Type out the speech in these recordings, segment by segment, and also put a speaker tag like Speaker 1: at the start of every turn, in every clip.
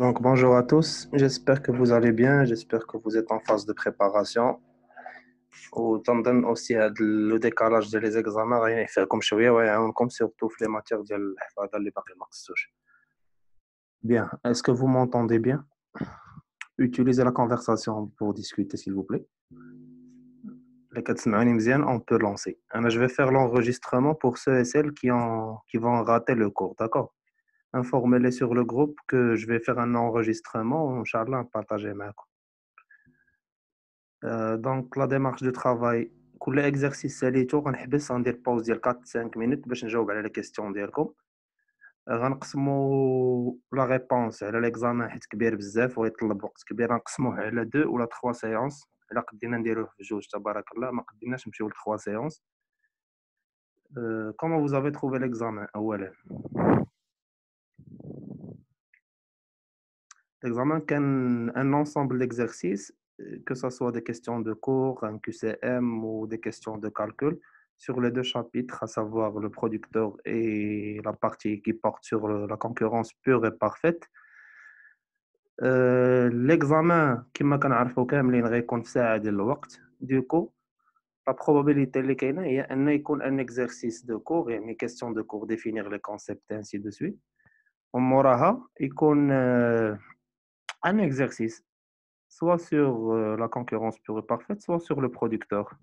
Speaker 1: Donc, bonjour à tous. J'espère que vous allez bien. J'espère que vous êtes en phase de préparation. وتنظن aussi le décalage des examens غادي يفيقكم شوية ويعاونكم surtout في les matières ديال الحفاظة اللي باقي ما قصتوش. Bien. Est-ce que vous m'entendez bien? Utilisez la conversation pour discuter, s'il vous plaît. Les quatre semaines, on peut lancer. Alors, je vais faire l'enregistrement pour ceux et celles qui vont rater le cours, d'accord? Informez-les sur le groupe que je vais faire un enregistrement, Inch'Allah, partagez avec. Donc, la démarche de travail, كل exercice ساليتو غنحبس غندير pause ديال 4-5 minutes باش نجاوب على les questions ديالكم. غنقسموا la réponse على l'examen حيت كبير بزاف ويطلب وقت كبير غنقسموه على 2 ولا 3 séances. إلا قدينا نديروه في جوج تبارك الله، ما قديناش نمشيو ل 3 séances. Comment vous avez trouvé l'examen أولا؟ L'examen كان un ensemble d'exercices, que ce soit des questions de cours, un QCM ou des questions de calcul sur les deux chapitres, à savoir le producteur et la partie qui porte sur la concurrence pure et parfaite. L'examen كما كنعرفوا كاملين غيكون في ساعة ديال الوقت. Du coup, la probabilité اللي كاينة هي أن يكون un exercice de cours، يعني question de cours définir les concepts ainsi de suite. وموراها يكون un exercice soit sur la concurrence pure et parfaite, soit sur le producteur.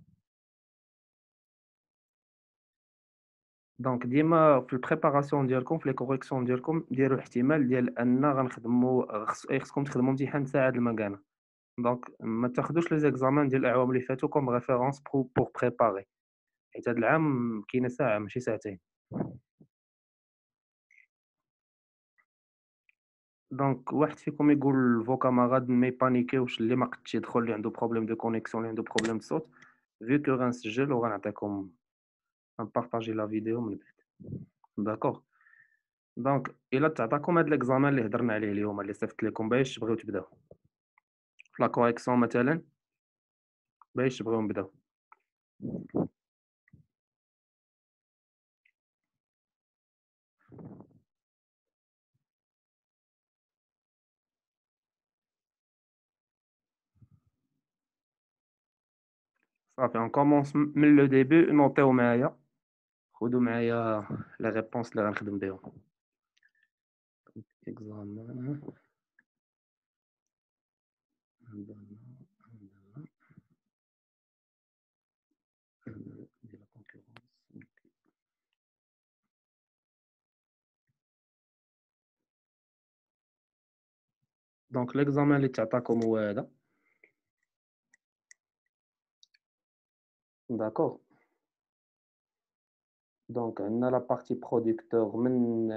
Speaker 1: دونك ديما في البريباراسيون ديالكم في لي كوريكسيون ديالكم ديروا احتمال ديال ان غنخدموا خصكم تخدموا امتحان ساعه د المكانه. دونك ما تاخذوش لي زيكزامان ديال الاعوام اللي فاتوا كوم ريفيرونس بور بريباري، حيت هذا العام كاينه ساعه ماشي ساعتين. دونك واحد فيكم يقول فو كاماراد ما يبانيكيوش، اللي ما قدش يدخل، اللي عنده بروبليم دو كونيكسيون، اللي عنده بروبليم دو صوت، فيو كو غنسجل وغنعطيكم غنبارطاجي لا فيديو من بعد. داكوغ. دونك إلا تعطاكم هاد الإكزامان اللي هضرنا عليه اليوم اللي صيفط لكم باش تبغيو تبداو في لا كوريكسيون مثلًا، باش تبغيو نبداو. صافي on commence من لو début. نوطيو معايا، خدوا معايا لي ريبونس اللي غنخدم بهم. إكزامان ديال لا كونكورونس. دونك الإكزامان اللي تعطاكم هو هذا. داكوغ. دونك عندنا لا بارتي برودكتور من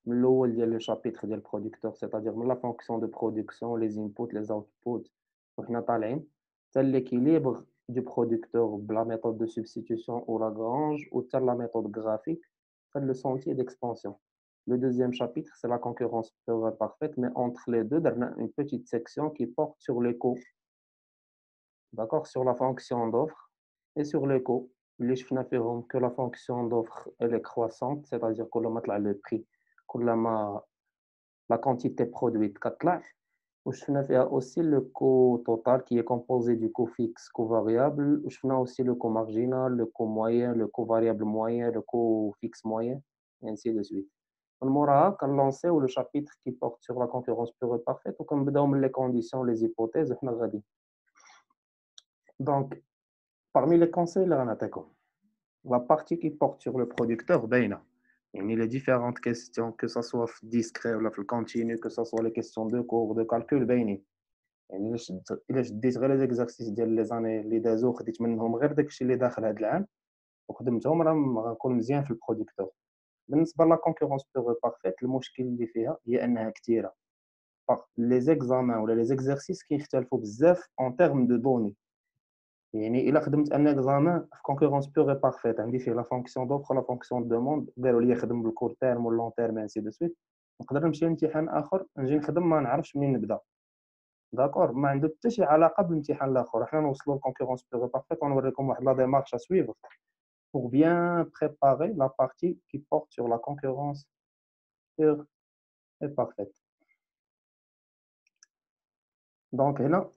Speaker 1: الأول ديال لو شابيتر ديال البرودكتور، سيتادير من لا فونكسيون دو برودكسيون، لي inputs لي outputs، وحنا طالعين حتى l'équilibre du producteur بلا méthode de substitution ou Lagrange ou حتى la méthode graphique حتى le sentier d'expansion. Le deuxième chapitre, c'est la concurrence pure et parfaite, mais entre les deux, درنا une petite section qui porte sur l'écho, d'accord, sur la fonction d'offre et sur l'écho. اللي شفنا فيهم que la fonction d'offre elle est croissante, c'est-à-dire كل ما طلع le prix كل ما la quantité produite كتطلع. وشفنا فيها aussi le coût total qui est composé du coût fixe, coût variable. وشفنا aussi le coût marginal, le coût moyen, le coût variable moyen, le coût fixe moyen, et ainsi de suite. من موراها كنلونسيو le chapitre qui porte sur la concurrence pure et parfaite وكنبداو من les conditions, les hypothèses وحنا غاديين. Donc, parmi les conseils اللي غنعطيكم، la partie qui porte sur le producteur باينة. يعني les différentes questions, que ça soit في discret ولا في الcontinu, que ça soit les questions de cours, de calcul باينين. يعني إلا شديت غير لي زيكزارسيس ديال لي زاني اللي دازو خديت منهم غير داكشي اللي داخل هاد العام وخدمتهم، راه غنكون مزيان في البرودكتور. بالنسبة لا كونكورونس بيغ بارفيت، المشكل اللي فيها هي أنها كثيرة. لي زيكزامان ولا لي زيكزارسيس كيختلفوا بزاف اون تيرم دو دوني. يعني إلا خدمت ان اكزامان في كونكورونس بيغ بارفيت عندي فيه لا فونكسيون دوفر لا فونكسيون دوموند، قالوا لي خدم بالكور تيرم واللون تيرم انسي دو سويت، نقدر نمشي لامتحان آخر نجي نخدم ما نعرفش منين نبدا. داكور، ما عنده حتى شي علاقة بالامتحان الآخر. حنا نوصلوا للكونكورونس بيغ بارفيت ونوريكم واحد لا ديمارش à suivre pour bien préparer la partie qui porte sur la concurrence pure et parfaite. دونك هنا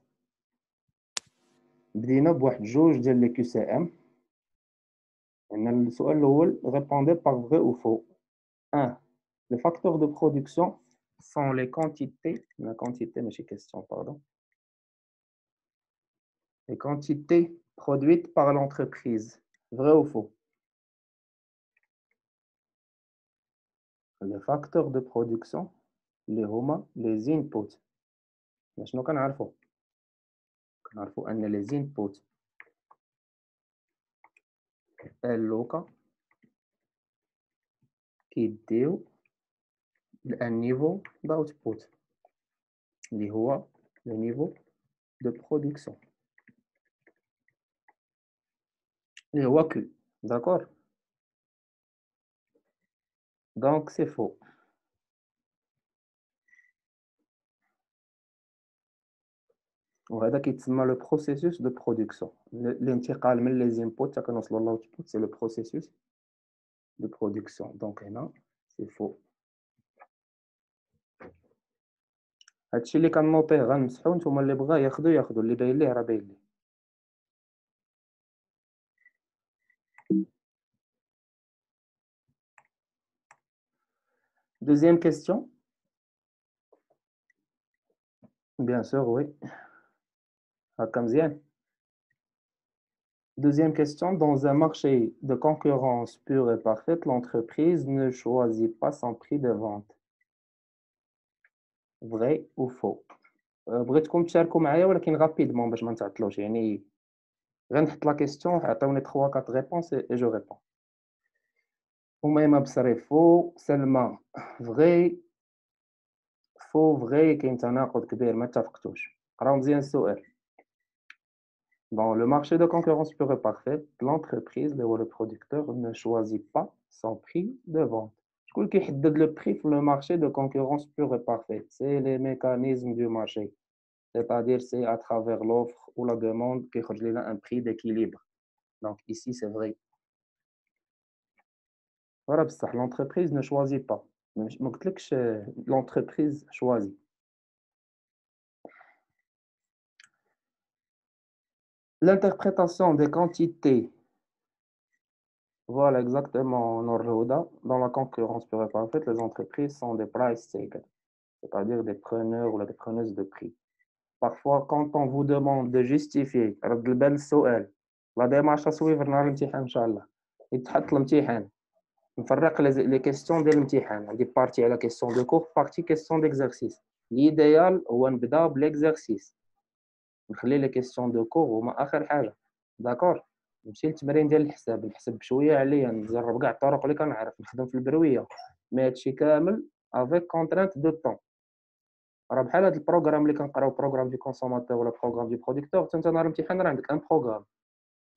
Speaker 1: بدينا بواحد جوج ديال لي كيو سي ام. عندنا السؤال الأول répondez par vrai ou faux. 1. Les facteurs de production sont les quantités, la quantité, mais c'est question, pardon. Les quantités produites par l'entreprise. Vrai ou faux? Les facteurs de production, les هما les inputs. Mais شنو كنعرفوا؟ كنعرفوا أن les inputs اللوكا كيديو لان نيفو d'output اللي هو le niveau de production اللي هو Q. D'accord? Donc c'est faux. وهذا كيتسمى le processus de production. الانتقال من les inputs حتى كنوصلوا للoutput c'est le processus de production. Donc هنا c'est faux. هادشي اللي كنوطيه غنمسحو، نتوما اللي بغا ياخدو اللي باين ليه راه باين ليه. Deuxième question. Bien sûr, oui. هاكا مزيان. Deuxième question. Dans un marché de concurrence pure et parfaite, l'entreprise ne choisit pas son prix de vente. Vrai ou faux? بغيتكم تشاركوا معايا ولكن رابيدمون باش ما نتعطلوش، يعني غنحط لا كيسيون عطيوني 3 4 ريبونس et je réponds. أميمة بصري فو، سلمى فغي، فو فغي، كاين تناقض كبير ما اتفقتوش. قراو مزيان السؤال. Dans le marché de concurrence pure et parfaite, l'entreprise ou le producteur ne choisit pas son prix de vente. شكون كيحدد le prix في le marché de concurrence pure et parfaite? C'est les mécanismes du marché. C'est-à-dire c'est à travers l'offre ou la demande كيخرج لنا un prix d'équilibre. Donc ici c'est vrai. Voilà, بصح l'entreprise ne choisit pas. ما قلتلكش l'entreprise choisit. L'interprétation des quantités. Voilà, exactement, Norhouda. Dans la concurrence pure et parfaite, les entreprises sont des price takers, c'est-à-dire des preneurs ou des preneuses de prix. Parfois, quand on vous demande de justifier رد البال السؤال لا ديمارش تصويب نهار الامتحان ان شاء الله يتحط الامتحان نفرق لي كيسيون ديال الامتحان عندي بارتي على كيسيون دو كور بارتي كيسيون ديكزارسيس ليديال هو نبدا بليكزارسيس نخلي لي كيسيون دو كور هما اخر حاجه داكور نمشي للتمرين ديال الحساب نحسب بشويه عليا نجرب كاع الطرق اللي كنعرف نخدم في البرويه مي هادشي كامل افيك كونترانت دو طون راه بحال هاد البروغرام اللي كنقراو بروغرام دي كونسوماتور ولا بروغرام دي برودكتور حتى انت نهار الامتحان راه عندك ان بروغرام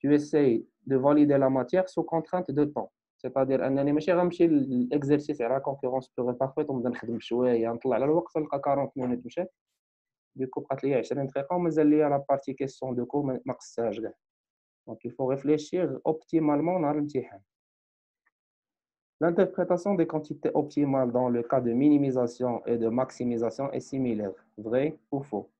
Speaker 1: tu essayes de valider la matière sous contrainte de temps c'est-à-dire انني ماشي غنمشي للاكزرسيس على كونكورونس بيغ بارفيت ونبدا نخدم بشويه نطلع على الوقت نلقى 40 مينوت مشات ديكو بقات ليا 20 دقيقه ومازال ليا لا بارتي كيسيون دو كور ما قصتهاش كاع. Donc, il faut réfléchir optimalement dans l'imtihan. L'interprétation des quantités optimales dans le cas de minimisation et de maximisation est similaire. Vrai ou faux?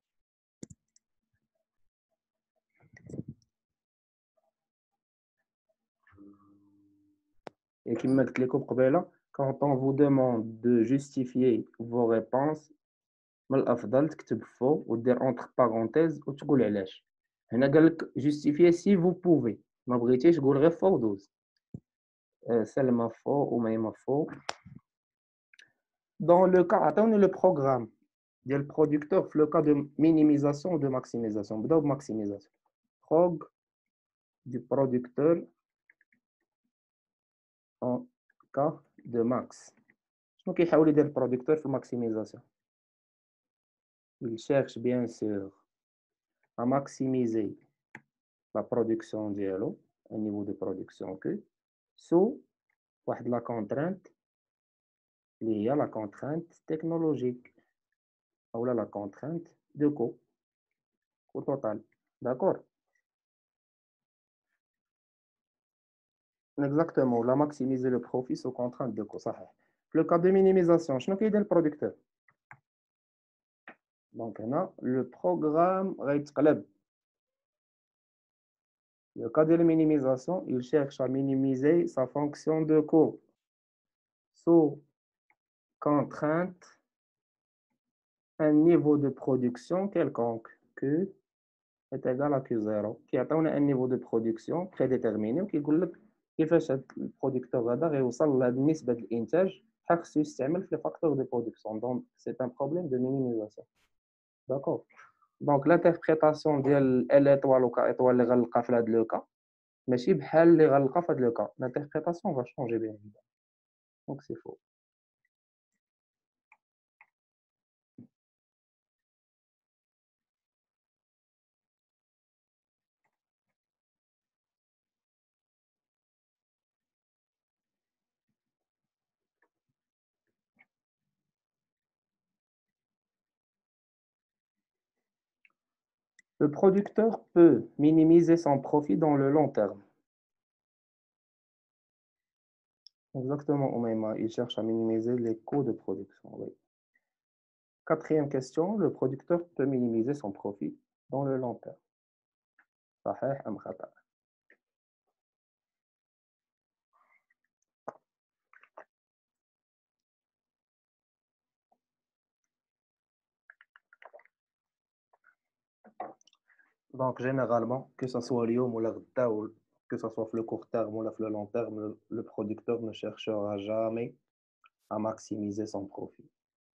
Speaker 1: Et qui me dit quand on vous demande de justifier vos réponses, من الأفضل تكتب faux ودير entre parenthèses وتقول علاش. هنا قال لك justifier si vous pouvez. ما بغيتيش قول غير faux ودوز. سلمى faux وميمة faux. Dans le cas, attendez le programme. Il y a le producteur, le cas de minimisation ou de maximisation. بداو بmaximisation. Prog du producteur en cas de max. شنو كيحاول يدير البرودكتور في الماكسيميزاسيون؟ Il cherche bien sûr à maximiser la production ديالو, un niveau de production que sous واحد la contrainte اللي هي la contrainte technologique ou la contrainte de coût au total. D'accord? Exactement, la maximiser le profit sous contrainte de coût. صحيح. Le cas de minimisation, شنو كيدير البرودكتور؟ Donc, هنا, le programme غيتقلب. Le cas de la minimisation, il cherche à minimiser sa fonction de cours sous contrainte un niveau de production quelconque Q est égal à Q0 qui atteint un niveau de production prédéterminé qui يقول لك كيفاش هذا البرودكتور هذا غيوصل لهاد نسبة الإنتاج خاصو يستعمل في les facteurs de production. Donc c'est un problème de minimisation. D'accord. Donc l'interprétation ديال L étoile و K étoile اللي غنلقى في هذا لو كا ماشي بحال اللي غنلقى في هذا لو كا. L'interprétation va changer bien évidemment. Donc c'est faux. Le producteur peut minimiser son profit dans le long terme. Exactement, Oumaima, il cherche à minimiser les coûts de production. Oui. Quatrième question, le producteur peut minimiser son profit dans le long terme. صحيح أم خطأ؟ Donc, généralement, que ce soit اليوم ولا غدا ou que ce soit le court terme ou le long terme, le producteur ne cherchera jamais à maximiser son profit.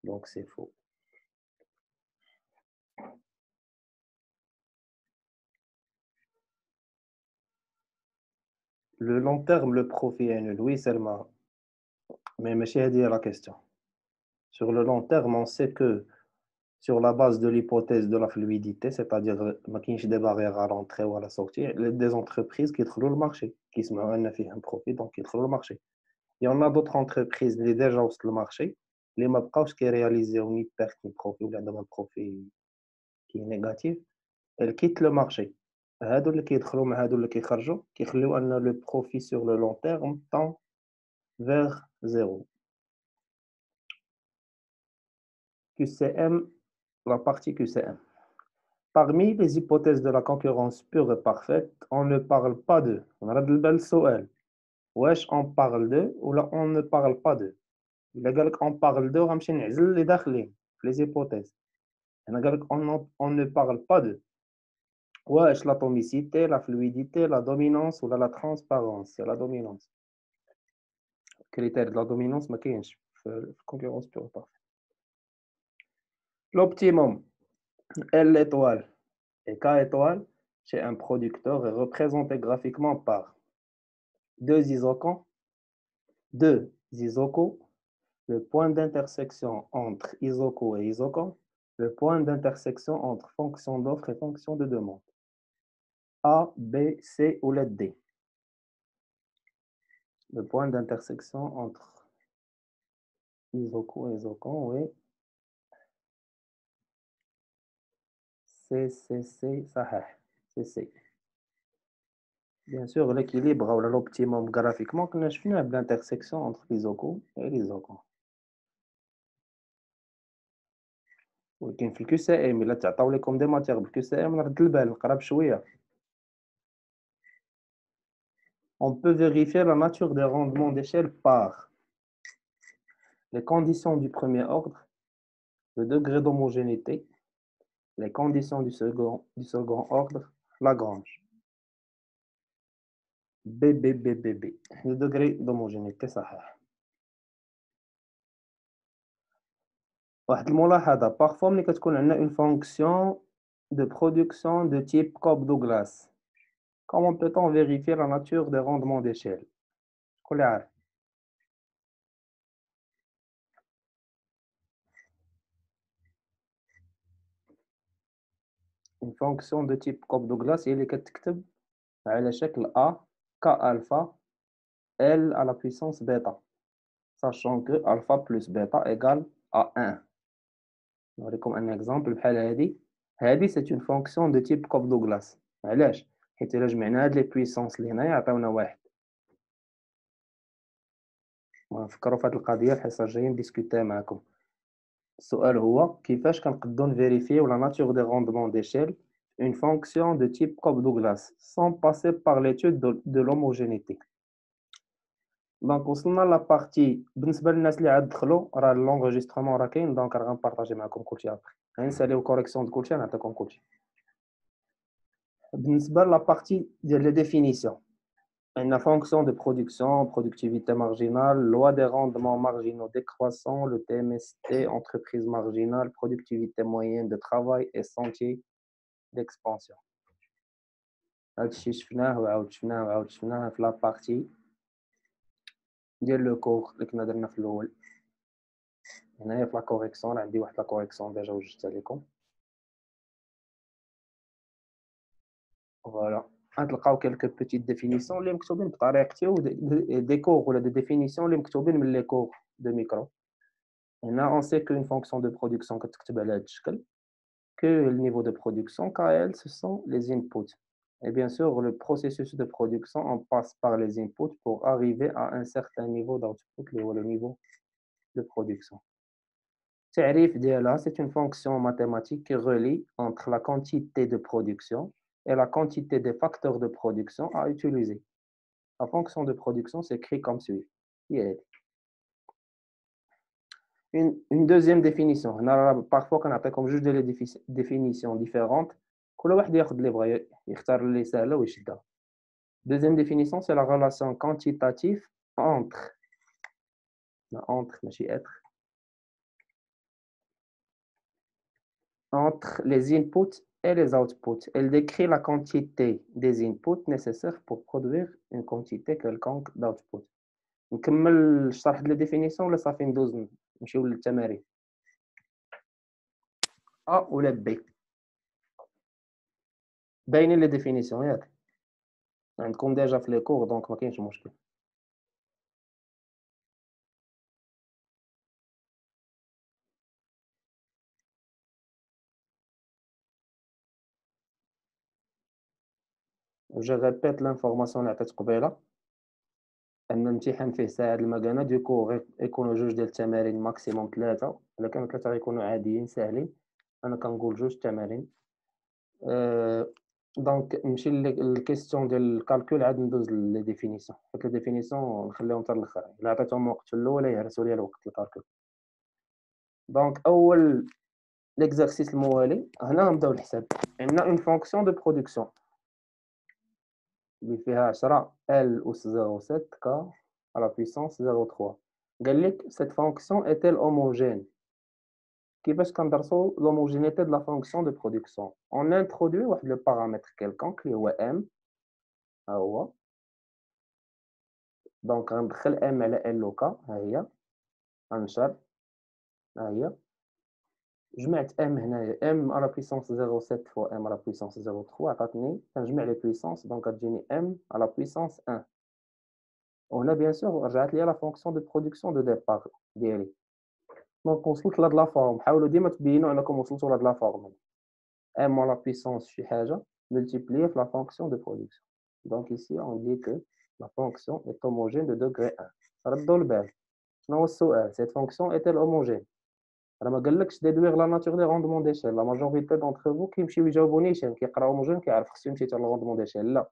Speaker 1: Donc, c'est faux. Le long terme, le profit est nul. Oui, seulement. Mais ماشي هذه la question. Sur le long terme, on sait que sur la base de l'hypothèse de la fluidité, c'est-à-dire ما كاينش des barrières à l'entrée ou à la sortie, des entreprises qui يدخلوا le marché, qui se mettent فيه un profit, donc qui يدخلوا le marché. Il y en a d'autres entreprises qui déjà وصلوا le marché, اللي ما بقاوش كيرياليزيو ni perte ni profit ولا عندهم un profit qui est négatif, elles quittent le marché. هادو اللي كيدخلوا مع هادو اللي كيخرجوا كيخليو ان le profit sur le long terme tend vers zéro. QCM, la partie QCM. Parmi les hypothèses de la concurrence pure et parfaite, on ne parle pas de. On a le سؤال. واش on parle de ou là on ne parle pas de. إلا قال لك on parle de غنمشي نعزل اللي داخلين في les hypothèses. هنا قال لك on ne parle pas de. واش l'atomicité, la fluidité, la dominance ou la transparence. C'est la dominance. Le critère de la dominance ما كاينش في concurrence pure et parfaite. L'optimum, L étoile et K étoile chez un producteur est représenté graphiquement par deux isocons, deux isocos, le point d'intersection entre isoco et isocon, le point d'intersection entre fonction d'offre et fonction de demande. A, B, C ou lettre D. Le point d'intersection entre isoco et isocon, oui. C, صحيح. C. Bien sûr, l'équilibre ou l'optimum graphiquement, كنا شفناه l'intersection entre l'isoco et l'isocon. ولكن في الكيو سي ام الا تعطاو لكم دي ماتيغ بالكيو سي ام نرد البال نقرب شويه. On peut vérifier la nature des rendements d'échelle par les conditions du premier ordre, le degré d'homogénéité, les conditions du second ordre, Lagrange. B. Le degré d'homogénéité صحيح. واحد الملاحظة parfois ملي كتكون عندنا une fonction de production de type Cobb-Douglas, comment peut-on vérifier la nature des rendements d'échelle? شكون اللي عارف؟ Une fonction de type Cobb-Douglas هي اللي كتكتب على شكل A K alpha L à la puissance bêta, sachant que alpha plus bêta égale à 1. نوريكم un exemple بحال هادي c'est une fonction de type Cobb-Douglas. علاش؟ حيت إلا جمعنا هاد لي puissance اللي هنايا عطاونا واحد. ونفكروا في هاد القضية الحصة الجاية نديسكوتيها معاكم. السؤال هو كيفاش كنقدروا نفيريفيو la nature des rendements d'échelle une fonction de type Cobb-Douglas sans passer par l'étude de l'homogénéité. دونك وصلنا لابارتي بالنسبه للناس اللي عاد دخلوا راه لونغيسترومون راه كاين دونك راه غنبارطاجي معكم كلشي ابخي غنساليو كوريكسيون د كلشي نعطيكم كلشي بالنسبه لابارتي ديال لي ديفينيسيون عندنا fonction de production, productivité marginale, loi des rendements marginaux décroissants, le TMST, entreprise marginale, productivité moyenne de travail et sentier d'expansion. هادشي شفناه وعاود شفناه وعاود شفناه في لابارتي ديال لو كور اللي كنا درنا في الاول. هنايا في لا كوريكسيون عندي واحد لا كوريكسيون ديجا وجدتها لكم. فوالا غتلقاو كيلكو بوتيت ديفينيسيون اللي مكتوبين بطريقتي و دي كور ولا دي ديفينيسيون اللي مكتوبين من لي كور دو ميكرو. هنا on sait qu'une fonction de production كتكتب على هاد الشكل que le niveau de production KL ce sont les inputs. Et bien sûr, le processus de production, on passe par les inputs pour arriver à un certain niveau d'output, le niveau de production. تعريف ديالها c'est une fonction mathématique qui relie entre la quantité de production et la quantité des facteurs de production à utiliser. La fonction de production s'écrit comme suit. Une deuxième définition. Parfois, quand on a comme juge des définitions différentes, كل واحد ياخذ اللي بغا يختار اللي سهله ويشدها. Deuxième définition, c'est la relation quantitative entre ماشي être entre les inputs et les outputs. Elle décrit la quantité des inputs nécessaires pour produire une quantité quelconque d'output. نكمل الشرح ديال الديفينيسيون ولا صافي ندوز نمشيو للتمارين؟ ولا بي باينين لي ديفينيسيون ياك عندكم ديجا في لي كور دونك ما كاينش مشكل. جو ريبيت لانفورماسيون اللي عطيت قبيله ان الامتحان فيه ساعه المكانه دوكو يكونوا جوج ديال التمارين ماكسيموم ثلاثه، الا كانوا ثلاثه غيكونوا عاديين ساهلين. انا كنقول جوج تمارين. دونك نمشي للكيستيون ديال الكالكول عاد ندوز لي ديفينيسيون، حيت لي ديفينيسيون نخليهم حتى الاخر، الا عطيتهم وقت في الاول يهرسوا لي الوقت الكالكول. دونك اول ليكزارسيس الموالي هنا غنبداو الحساب. عندنا اون فونكسيون دو برودكسيون اللي فيها 10 L أس 0.7 K à la puissance 0.3. قال لك cette fonction est-elle homogène؟ كيفاش كندرسوا l'homogénéité de la fonction de production؟ on introduit واحد le paramètre quelconque اللي هو M، ها هو. دونك غندخل M على L و K، ها هي غنشر، ها هي جمعت M هنايا M à la puissance 0.7 fois M à la puissance 0.3 عطاتني، كنجمع لي puissance دونك غتجيني M à la puissance 1. وهنا بيان سور رجعت لي لا فونكسيون دو برودكسيون دو ديبار ديالي. دونك وصلت لهاد لا فورم. حاولوا ديما تبينوا انكم وصلتوا لهاد لا فورم ام على بيسونس شي حاجه ملتيبليي في لا فونكسيون دو برودكسيون. دونك ici on dit que la fonction est homogène de degré 1. ردوا البال، شنو هو السؤال؟ cette fonction est-elle homogène؟ راه ما قالكش ديدوير لا ناتور دي روندمون ديشيل. لا ماجوريتي دونتر فو كيمشيو يجاوبوا نيشان كيقراو هوموجين كيعرف خصو يمشي حتى للروندمون ديشيل. لا،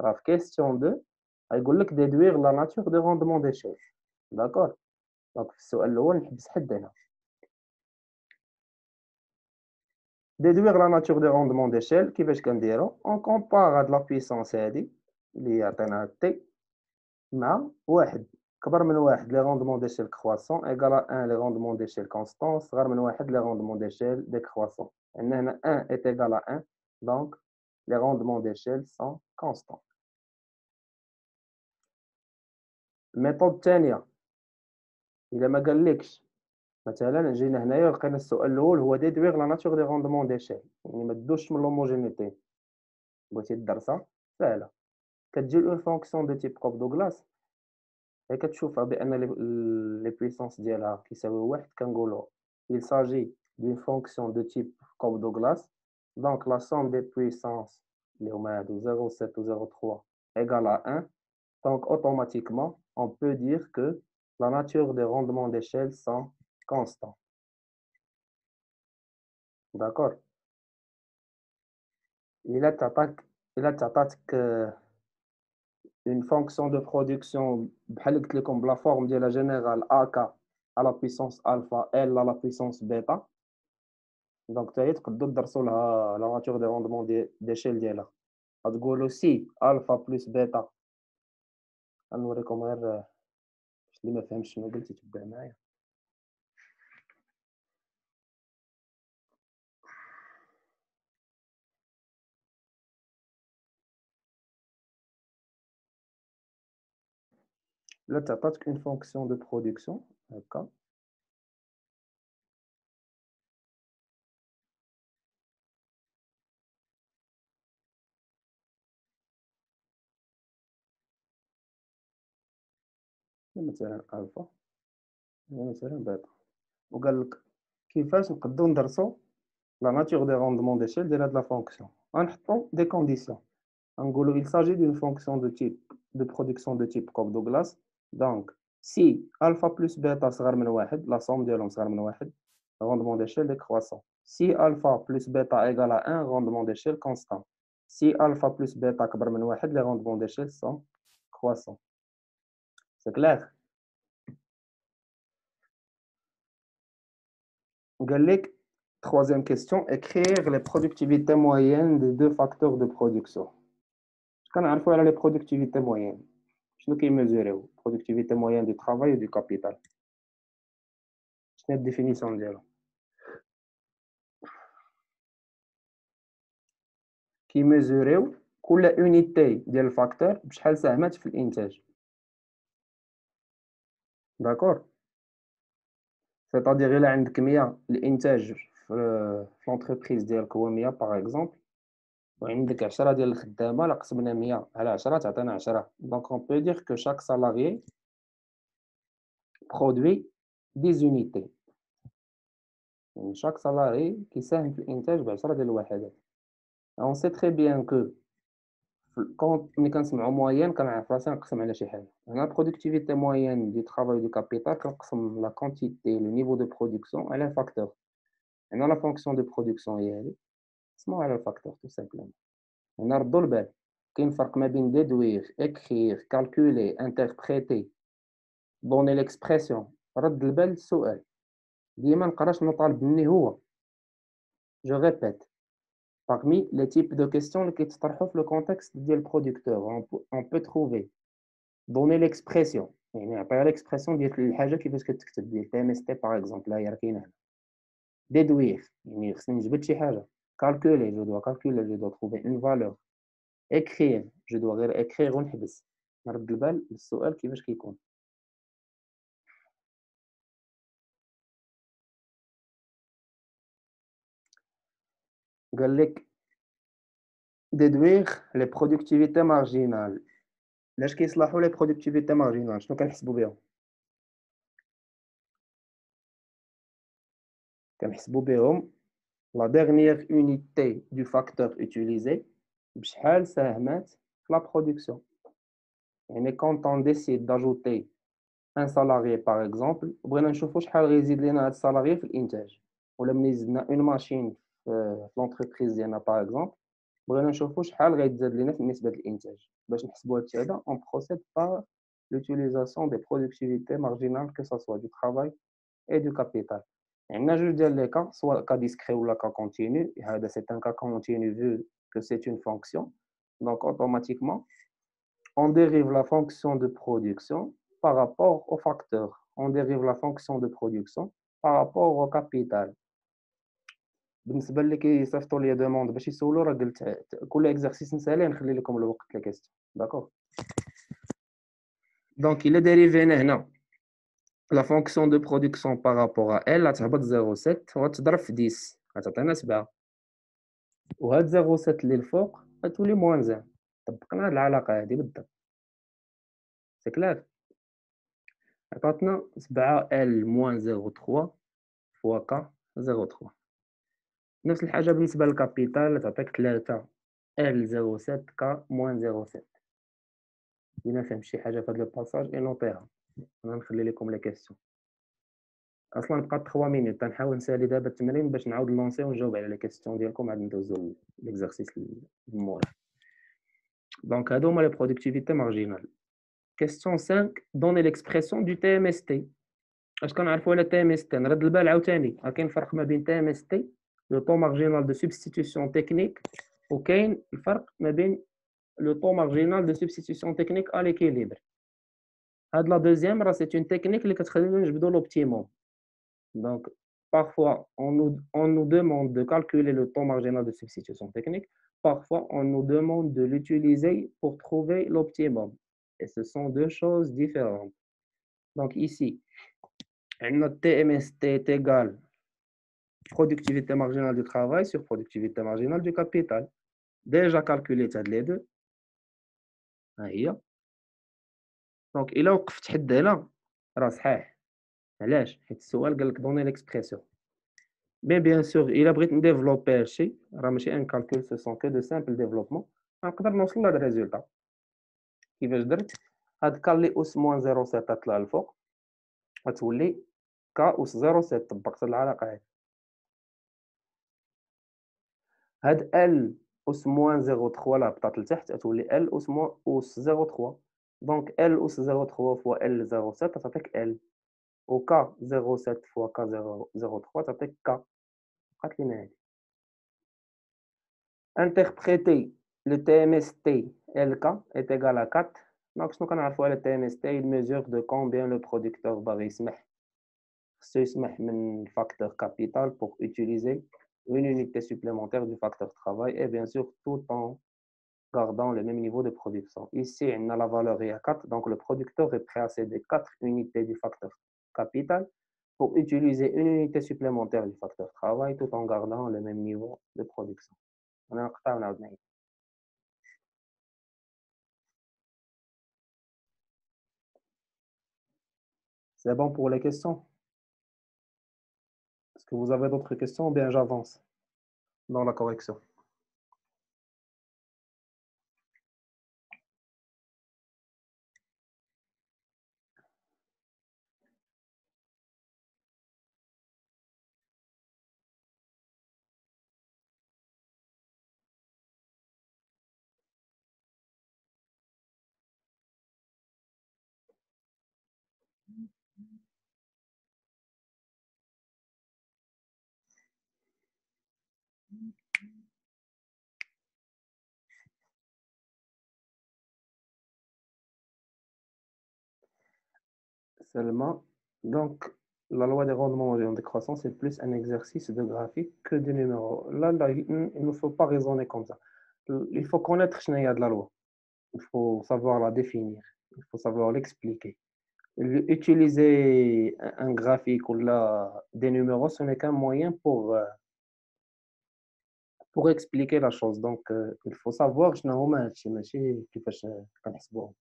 Speaker 1: راه في كيستيون 2 غيقول لك ديدوير لا ناتور دي روندمون ديشيل. داكور، دونك في السؤال الاول نحبس حد هنا. déduire la nature des rendements d'échelle كيفاش كنديرو؟ on compare هاد لا puissance هادي اللي عطيناها تي مع واحد كبر من واحد لي روندمون ديشيل كرواسون ايكال 1 لي روندمون ديشيل كونستون صغر من واحد لي روندمون ديشيل ديكرواسون. عندنا هنا 1 est égal à 1 donc les rendements d'échelle sont constants. الميثود الثانيه الا ما قالكش مثلا جينا هنايا لقينا السؤال الاول هو ديدويغ لا ناتور دي روندمون ديشيل، يعني ما تدوش من لوموجينيتي، بغيتي تدرسها ساهله. كتجي اون فونكسيون دو تيب كوب دوغلاس هي كتشوفها بان لي بويسونس ديالها كيساوي واحد، كنقولوا il s'agit d'une fonction de type Cobb Douglas donc la somme des puissances اللي هما هادو 0.7 و 0.3 égale à 1 donc automatiquement on peut dire que la nature des rendements d'échelle sont constants. d'accord. إلا تعطاك إلا تعطاتك une fonction de production بحال قلت لكم بلا forme ديالها générale AK à la puissance alpha L à la puissance bêta. دونك حتى هي تقدروا تدرسوا لها la nature des rendements d'échelle ديالها. غتقولوا C alpha plus bêta. غنوريكم غير باش اللي ما فهمش شنو قلت يتبع معايا. Là تعطاتك une fonction de production هكا. مثلا alpha مثلا bêta. وقال لك كيفاش نقدروا ندرسوا la nature des rendements d'échelle ديال هاد la fonction. غنحطوا des conditions. غنقولوا il s'agit d'une fonction de type de production de type Cobb-Douglas. Donc si alpha plus bêta صغر من واحد la somme ديالهم صغر من واحد rendement d'échelle décroissant. Si alpha plus bêta égale à 1 rendement d'échelle constant. Si alpha plus bêta كبر من واحد les rendements d'échelle sont croissants. C'est clair. قال لك troisième question, écrire les productivités moyennes des deux facteurs de production. كنعرفوا على les productivités moyennes. شنو كيميزوريو productivité moyenne du travail et du capital. شنو هي الديفينيسيون ديالو؟ كيميزوريو كل اونيتي ديال الفاكتور بشحال ساهمت في الانتاج. داكور. سيتادير الا عندك 100 الانتاج في لونتربريز ديالك هو 100 باغ اكزومبل، وعندك 10 ديال الخدامه، لا قسمنا 100 على 10 تعطينا 10. دونك اون بو دير كو شاك سالاريي برودوي 10 unités. يعني chaque salarié كيساهم في الإنتاج ب10 ديال الوحدات. On sait très bien que ملي كنسمعوا moyenne كنعرف راسي نقسم على شي حاجة. هنا productivité moyenne du travail du capital كنقسم la quantité le niveau de production على facteur. هنا la fonction de production هي هادي نقسموها على الفاكتور tout simplement. هنا ردوا البال كاين فرق ما بين déduire, écrire, calculer, interpréter, donner l'expression. رد البال للسؤال. ديما نقرا شنو طالب مني هو. Je répète, parmi les types de questions qui se trouvent dans le contexte du producteur, on peut trouver donner l'expression. يعني عطيها l'expression ديال الحاجة كيفاش كتكتب ديال TMST par exemple. لا هي راه كاينة هنا. Déduire يعني خصني نجبد شي حاجة. Calculer, je dois calculer, je dois trouver une valeur. Écrire, je dois غير écrire ونحبس. نرد البال للسؤال كيفاش كيكون. قال لك déduire les productivités marginales. علاش كيصلحوا لي productivité marginale؟ شنو كنحسبوا بهم؟ كنحسبوا بهم la dernière unité du facteur utilisé بشحال ساهمت في la production. يعني quand on décide d'ajouter un salarié par exemple بغينا نشوفوا شحال غيزيد لينا هاد السالاري في الانتاج، ولا ملي زدنا اون ماشين في لونتربريز ديالنا par exemple بغينا نشوفوا شحال غيتزاد لينا في نسبة الانتاج. باش نحسبوا هادشي هذا on procède par l'utilisation des productivités marginales que ça soit du travail et du capital. عندنا جوج ديال لي كا سواء كا ديسكري ولا كا كونتينيو. هذا سي ان كا كونتينيو vu que c'est une fonction. Donc automatiquement on dérive la fonction de production par rapport au facteur. On dérive la fonction de production par rapport au capital. بالنسبه اللي كيصيفطوا لي دوموند باش يسولوا راه قلت كل اكزرسيس نساليه نخلي لكم الوقت لا كيستيون. داكور. دونك الا ديريفينا هنا la fonction de production par rapport à elle غتهبط 0.7 وغتضرب في 10 غتعطينا 7. وهاد 0.7 اللي الفوق غتولي موان 1. طبقنا هاد العلاقة هادي بالضبط. سي كلير. عطاتنا 7 ال موان 0.3 فوا ك 0.3. نفس الحاجة بالنسبة للكابيتال تعطيك 3 ال 0.7 ك موان 0.7. إلا فهم شي حاجة في هاد الباساج نوطيها. أنا نخلي لكم لي كيسيون. أصلًا بقات 3 مينوت غنحاول نسالي دابا التمرين باش نعاود نلونسي ونجاوب على لي كيسيون ديالكم عاد ندوزو ليكزارسيس المورا. دونك هادو هما لي productivité marginale. Question 5 donnez l'expression du TMST. اش كنعرفوا على TMST؟ نرد البال عاوتاني، راه كاين فرق ما بين TMST le taux marginal de substitution technique وكاين الفرق ما بين le taux marginal de substitution technique à l'équilibre. هاد لا دوزيام راه c'est une technique اللي كتخلينا نجبدوا l'optimum. Donc, parfois, on nous demande de calculer le taux marginal de substitution technique. Parfois, on nous demande de l'utiliser pour trouver l'optimum. Et ce sont deux choses différentes. Donc, ici, notre TMST est égal productivité marginale du travail sur productivité marginale du capital. Déjà calculé les deux. Donc, il a وقفت حد هنا راه صحيح. علاش؟ حيت السؤال قال لك donner l'expression. Mais bien sûr, il a بغيت نديفلوبي هادشي راه ماشي ان كالكول سو سون كو دو سامبل ديفلوبمون غنقدر نوصل لهاد الريزولتا. كيفاش درت؟ هاد كا اللي أس موان 0.7 طلع الفوق غتولي كا أس 0.7 طبقت هاد العلاقة هادي. هاد ال أس موان 0.3 لا هبطات لتحت غتولي ال أس موان أس 0.3 دونك ال أس 0.3 فوا ال 0.7 تعطيك ال و كا 0.7 فوا كا 0.3 تعطيك كا. بقات لينا هادي. Interpréter le TMST LK est égal à 4. Donc, شنو كنعرفوا على TMST il mesure de combien le producteur باغي يسمح خصو يسمح من facteur capital pour utiliser une unité supplémentaire du facteur travail et bien sûr tout en gardant le même niveau de production. Ici, on a la valeur est à 4, donc le producteur est prêt à céder 4 unités du facteur capital pour utiliser une unité supplémentaire du facteur travail tout en gardant le même niveau de production. On a un C'est bon pour les questions? Est-ce que vous avez d'autres questions ou bien j'avance dans la correction? Seulement, donc, la loi des rendements et de croissance est plus un exercice de graphique que de numéros. Là, il ne faut pas raisonner comme ça. Il faut connaître ce qu'il y a de la loi. Il faut savoir la définir. Il faut savoir l'expliquer. Utiliser un graphique ou là, des numéros, ce n'est qu'un moyen pour expliquer la chose. Donc, il faut savoir شنو هما هادشي ماشي كيفاش كنحسبوهم.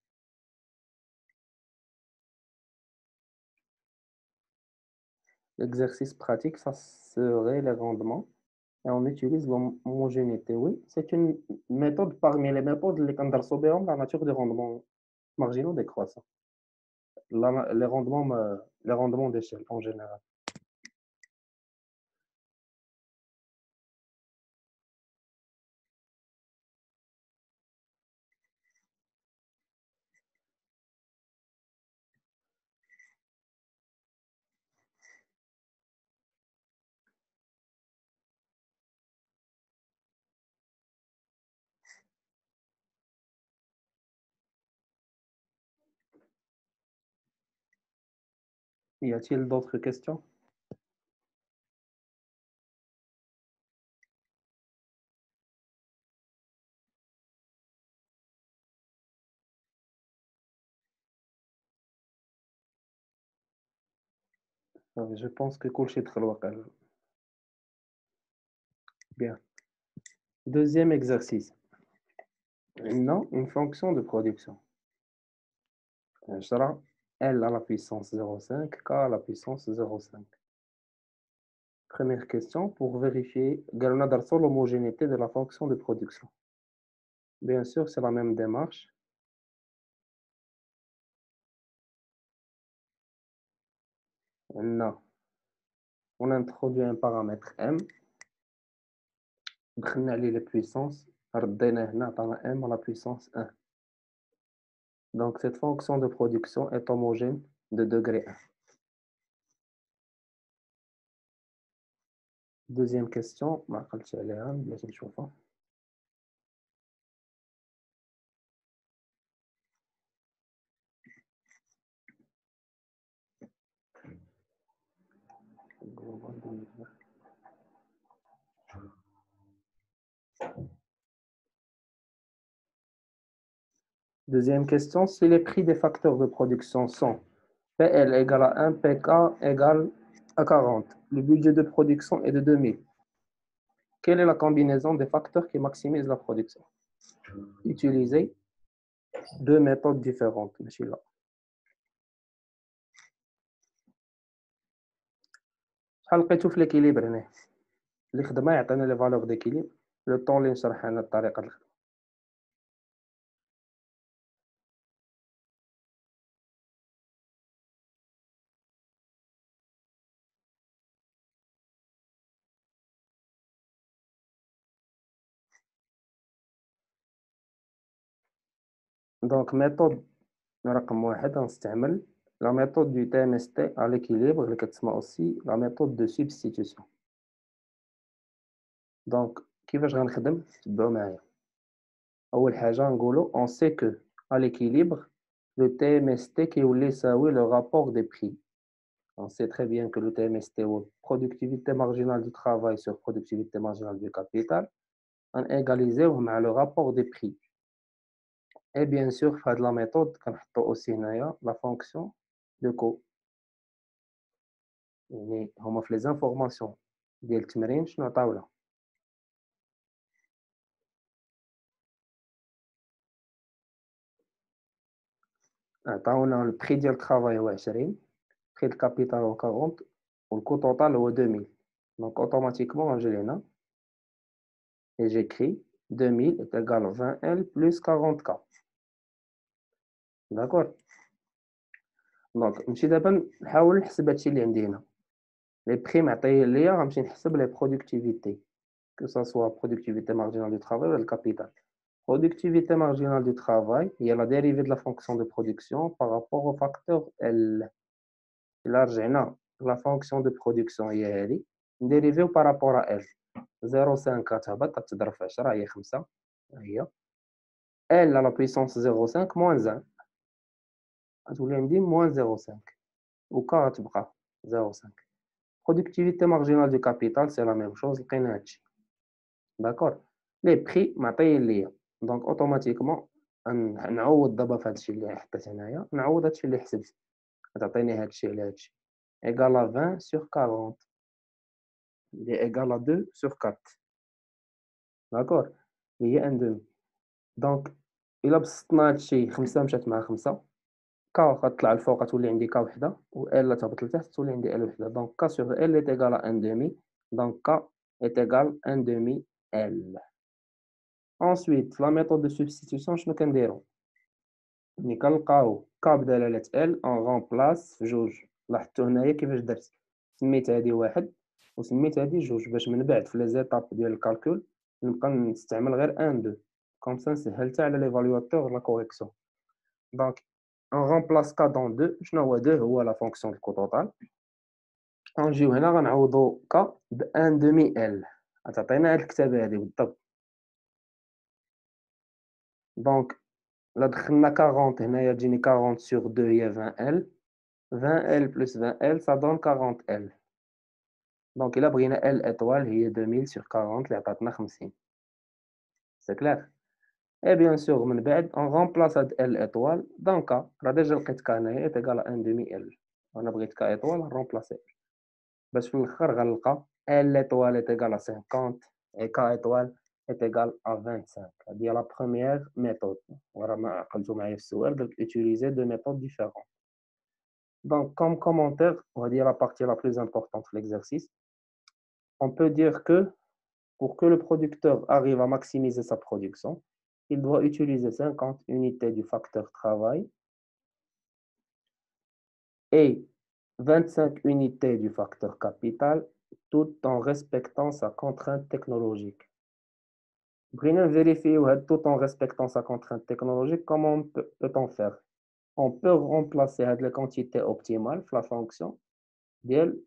Speaker 1: L'exercice pratique, ça serait les rendements. Et on utilise l'homogénéité. Oui, c'est une méthode parmi les méthodes اللي كندرسوا بهم la nature des rendements marginaux décroissants. Les rendements d'échelle en général. Y a-t-il d'autres questions? Je pense que كلشي دخل واقع. Bien. Deuxième exercice. Non, une fonction de production. sera L à la puissance 0,5, K à la puissance 0,5. Première question pour vérifier l'homogénéité de la fonction de production. Bien sûr, c'est la même démarche. Non. On introduit un paramètre M, on a les puissances, on a M à la puissance 1. Donc cette fonction de production est homogène de degré 1. Deuxième question, Deuxième question, si les prix des facteurs de production sont PL égale à 1, PK égale à 40, le budget de production est de 2000. Quelle est la combinaison des facteurs qui maximise la production? Utilisez deux méthodes différentes. شحال لقيتو في l'équilibre هنا اللي خدمه يعطينا لي فالور d'équilibre le temps اللي نشرح انا الطريقه الخدمه. دونك méthode رقم واحد غنستعمل la méthode du TMST à l'équilibre اللي كتسمى aussi la méthode de substitution. دونك كيفاش غنخدم تبعوا معايا. اول حاجه نقولوا on sait que à l'équilibre le TMST كيولي يساوي le rapport des prix. On sait très bien que le TMST ou productivité marginale du travail sur productivité marginale du capital on égalisé مع le rapport des prix. Et bien sûr, dans la méthode, on aussi la fonction de coût. On fait les informations des تمرين شنو عطاونا. عطاونا le prix ديال الترافاي هو 20, prix de capital هو 40 و le coût total هو 2000. Donc automatiquement نجي هنا et j'écris 2000 est égal à 20L plus 40K. D'accord. Donc نمشي دابا نحاول نحسب هادشي اللي عندي هنا. Les prix معطيه ليا غنمشي نحسب les productivités, que ça soit productivité marginale du travail ou le capital. Productivité marginale du travail, il y a la dérivée de la fonction de production par rapport au facteur L. Là, la fonction de production est dérivée par rapport à L. 0,5 كتهبط في 10 هي 5 هي L à la puissance 0,5 moins 1 غتولي عندي moins 0,5 و K غتبقى 0,5. Productivité marginale du capital, c'est la même chose, لقينا هادشي. D'accord. Les prix معطيين ليا. Donc automatiquement نعوض دابا في هادشي اللي حطيت هنايا نعوض هادشي اللي حسبت غتعطيني هادشي على هادشي égal à 20 sur 40 اللي égal à 2 sur 4. داكور اللي هي ان دومي. دونك الا بسطنا هادشي 5 مشات مع 5 كا غتطلع الفوق غتولي عندي كا وحده و ال تهبط لتحت تولي عندي ال وحده. دونك كا sur ال est égal à ان دومي. دونك كا est égal à ان دومي ال. Ensuite, la méthode de substitution, شنو كنديرو؟ ملي كنلقاو ك بدلالة ال اون غومبلاس جوج. لاحظتو هنايا كيفاش درت سميت هادي واحد وسميت هادي جوج باش من بعد في لي زيتاب ديال الكالكول نبقى نستعمل غير ان دو كوم سا سهلتها على ليفالواتور لا كوريكسيون. دونك اون غومبلاس ك دون دو. شنو هو دو؟ هو لا فونكسيون دو كو توتال. غنجيو هنا غنعوضو ك بان دومي ال غتعطينا هاد الكتابه هادي بالضبط. دونك là دخلنا 40 هنايا تجيني 40 sur 2 هي 20L. 20L plus 20L ça donne 40L. donc إلا بغينا L étoile هي 2000 sur 40 اللي عطاتنا 50. c'est clair. et bien sûr من بعد on remplace هاد L étoile dans K. راه ديجا لقيت K هنايا est égal à 1 demi L. انا بغيت K étoile نرومبلاسي باش في الاخر غنلقى L étoile est égal à 50 et K étoile est égal à 25. هذه هي la première méthode. وراه ما عقلتو معايا في السؤال قلت utiliser deux méthodes différentes. Donc comme commentaire, on va dire la partie la plus importante de l'exercice, on peut dire que pour que le producteur arrive à maximiser sa production, il doit utiliser 50 unités du facteur travail et 25 unités du facteur capital, tout en respectant sa contrainte technologique. Brinner vérifie tout en respectant sa contrainte technologique. Comment peut-on faire? On peut remplacer la quantité optimale la fonction ديال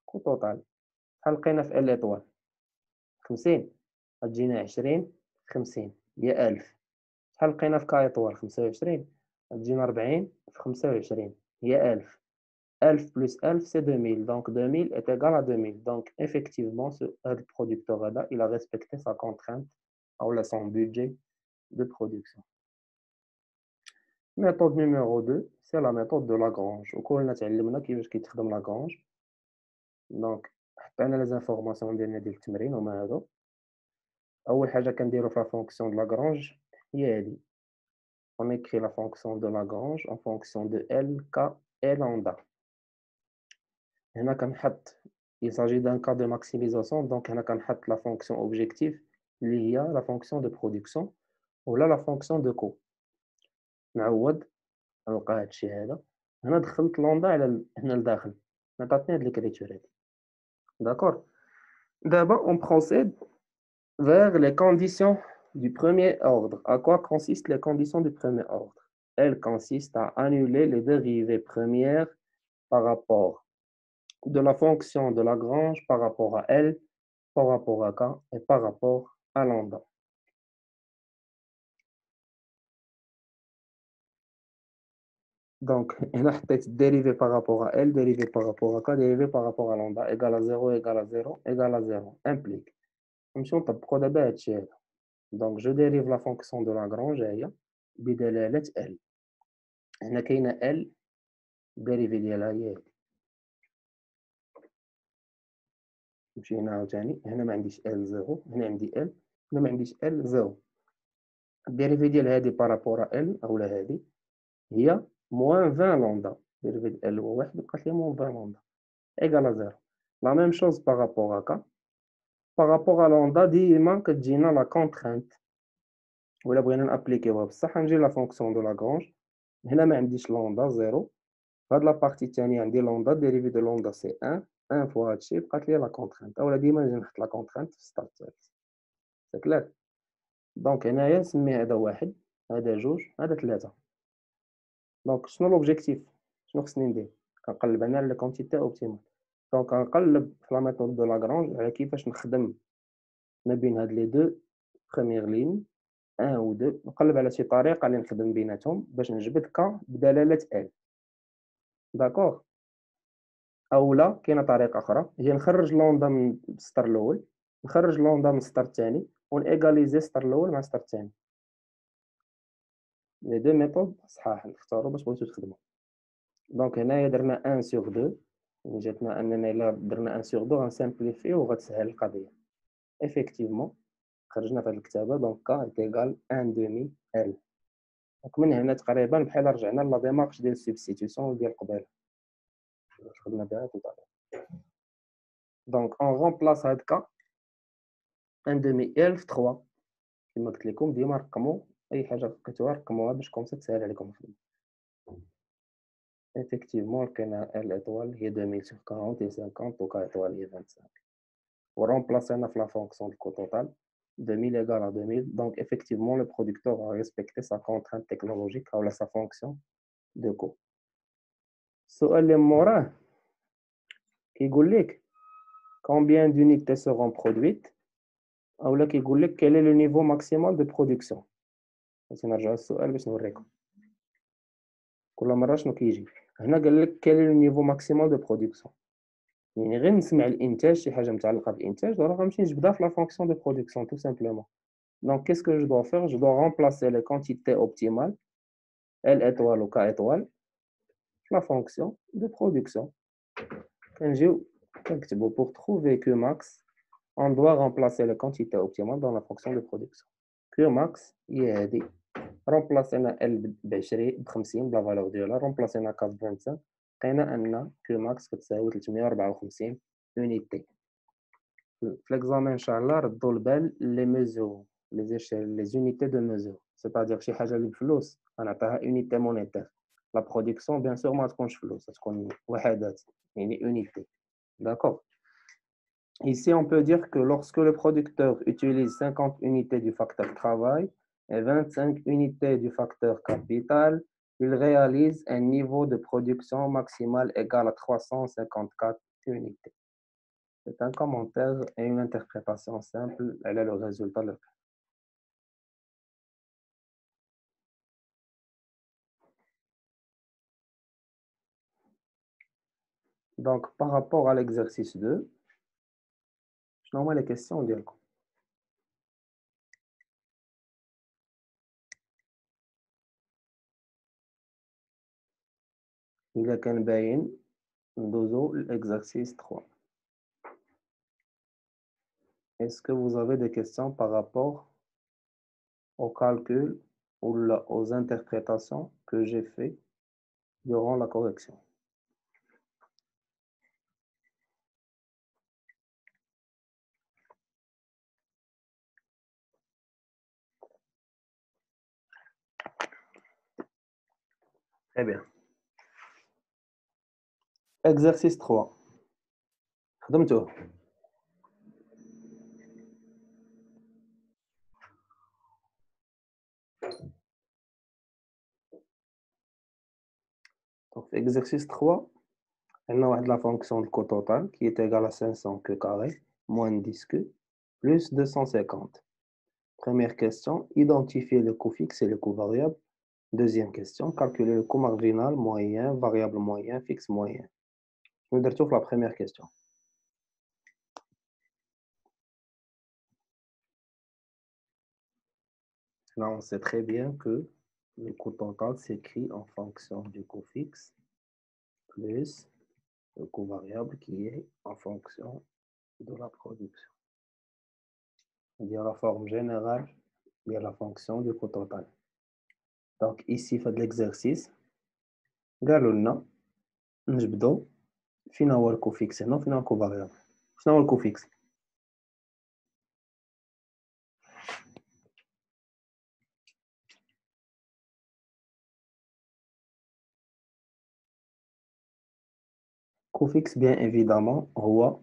Speaker 1: coût total. بحال لقينا في L étoile 50 غتجينا 20 50 هي 1000. شحال لقينا في K étoile 25 غتجينا 40 في 25 هي 1000. 1000 plus 1000 c'est 2000. Donc 2000 est égal à 2000. Donc effectivement ce producteur là il a respecté sa contrainte ou son budget de production. Méthode numéro 2, c'est la méthode de Lagrange. وكلنا تعلمنا كيفاش كيتخدم Lagrange. Donc حطينا les informations ديالنا ديال التمرين هما هادو. أول حاجة كنديرو في la fonction de Lagrange هي هادي. On écrit la fonction de Lagrange en fonction de L, K et lambda. هنا كنحط il s'agit d'un cas de maximisation donc هنا كنحط la fonction objectif اللي هي la fonction de production ولا la fonction de coût. نعوض نلقى هادشي هذا. هنا دخلت لوندا على هنا لداخل. هنا عطاتني هاد الكريتور هادي. D'accord. D'abord, on procède vers les conditions du premier ordre. À quoi consistent les conditions du premier ordre? Elles consistent à annuler les dérivées premières par rapport de la fonction de Lagrange par rapport à L, par rapport à K et par rapport à lambda. Donc, on a dérivé par rapport à L, dérivé par rapport à K, dérivé par rapport à lambda, égal à 0, égal à 0, égal à 0, implique. Donc, je dérive la fonction de Lagrange, بدلالة L. هنا كاينة L, dérivée ديالها هي هادي. نمشي هنا عاوتاني، هنا ما عنديش L 0, هنا عندي L, هنا ما عنديش L 0. الديريفي ديال هادي بارابور L أولا هادي هي موان 20 لوندا. الديريفي ديال L هو 1 بقات لي موان 20 لوندا إيكال 0. لا ميم شوز بارابور à K. بارابور à لوندا ديما كتجينا لا كونترانت. ولا بغينا نابليكيوها بصح نجي لا فونكسيون دو لاغرانج. هنا ما عنديش لوندا 0. هاد لا بارتي الثانية عندي لوندا. ديريفي دو لوندا سي 1 فوا هادشي بقات لي لا كونترانت. أولا ديما نجي نحط لا كونترانت في ستارت ديالي. سي كلير. دونك هنايا نسمي هذا 1 هذا 2 هذا 3. دونك شنو لوبجيكتيف؟ شنو خصني ندير؟ كنقلب انا على كونتيتي اوبتيمال. دونك كنقلب في لا ميثود دو لاغرانج على كيفاش نخدم ما بين هاد لي دو بروميير لين 1 و 2. نقلب على شي طريقه اللي نخدم بيناتهم باش نجبد ك بدلاله ال. داكوغ. اولا كاينه طريقه اخرى هي نخرج لوندا من السطر الاول، نخرج لوندا من السطر الثاني ونيغاليزي السطر الاول مع السطر الثاني. لي دو ميثود صحاح نختاروا باش بغيتو تخدموا. دونك هنايا درنا 1 sur 2. جاتنا اننا الا درنا 1 sur 2 غنسامبليفيو وغتسهل القضيه. effectivement خرجنا في هذه الكتابه دونك ك ايكال 1 دومي ال. دونك من هنا تقريبا بحال رجعنا لا ديمارش ديال السبستيتيوشن ديال قبيله خدمنا بها tout à l'heure. دونك اون رومبلاس هاد ك 1 دومي ال في 3 كما قلت لكم ديما رقموا اي حاجه لقيتوها رقموها باش كومسا تسهل عليكم الخدمه. effectivement لقينا ال étoile هي 2000 sur 40 et 50 و k étoile هي 25. ورemplacer la fonction de coût total 2000 égale à 2000. Donc, effectivement, le producteur a respecté sa contrainte technologique ou sa fonction de coût. السؤال اللي موراه كيقول لك combien d'unités seront produites أو كيقول لك quel est le niveau maximal de production. باش نرجعوا للسؤال باش نوريكم كل مرة شنو كيجي. هنا قال لك quel est le niveau maximal de production. يعني غير نسمع الانتاج شي حاجه متعلقه بالانتاج دابا غنمشي نجبدها في لا فونكسيون دو برودكسيون tout simplement. Donc qu'est-ce que je dois faire? Je dois remplacer les quantités optimales L étoile ou K étoile la fonction de production. Pour trouver Qmax, on doit remplacer les quantités optimales dans la fonction de production. Qmax هي هادي remplacer L ب 20 ب 50 بلا فالور ديالها remplacer K ب 25 لقينا ان Qmax كتساوي 354 unité. في l'examen ان شاء الله ردوا البال لي ميزور لي زونيتي دو ميزور، سيتادير شي حاجه اللي بفلوس غنعطيها unité مونيتير La production, bien sûr, ما تكونش فلوس، تكون وحدات يعني unité. D'accord? Ici, on peut dire que lorsque le producteur utilise 50 unités du facteur travail et 25 unités du facteur capital, il réalise un niveau de production maximal égal à 354 unités. C'est un commentaire et une interprétation simple. Elle est le résultat. Donc, par rapport à l'exercice 2, je n'envoie les questions ديالكم. إذا كان باين ندوزو l'exercice 3. Est-ce que vous avez des questions par rapport au calcul ou aux interprétations que j'ai fait durant la correction? Très bien. Exercice 3. خدمتوه. Donc, exercice 3, on a la fonction de coût total qui est égale à 500 que carré moins 10 que plus 250. Première question, identifier le coût fixe et le coût variable. Deuxième question, calculer le coût marginal, moyen, variable moyen, fixe moyen. Je vais retrouver la première question. Là, on sait très bien que le coût total s'écrit en fonction du coût fixe plus le coût variable qui est en fonction de la production. C'est-à-dire la forme générale de la fonction du coût total. Donc ici, fait de l'exercice. قالوا لنا نجبدو فين هو الكو فيكس هنا وفين هو الكو فاريابل. شنو هو الكو فيكس؟ الكو فيكس bien évidemment هو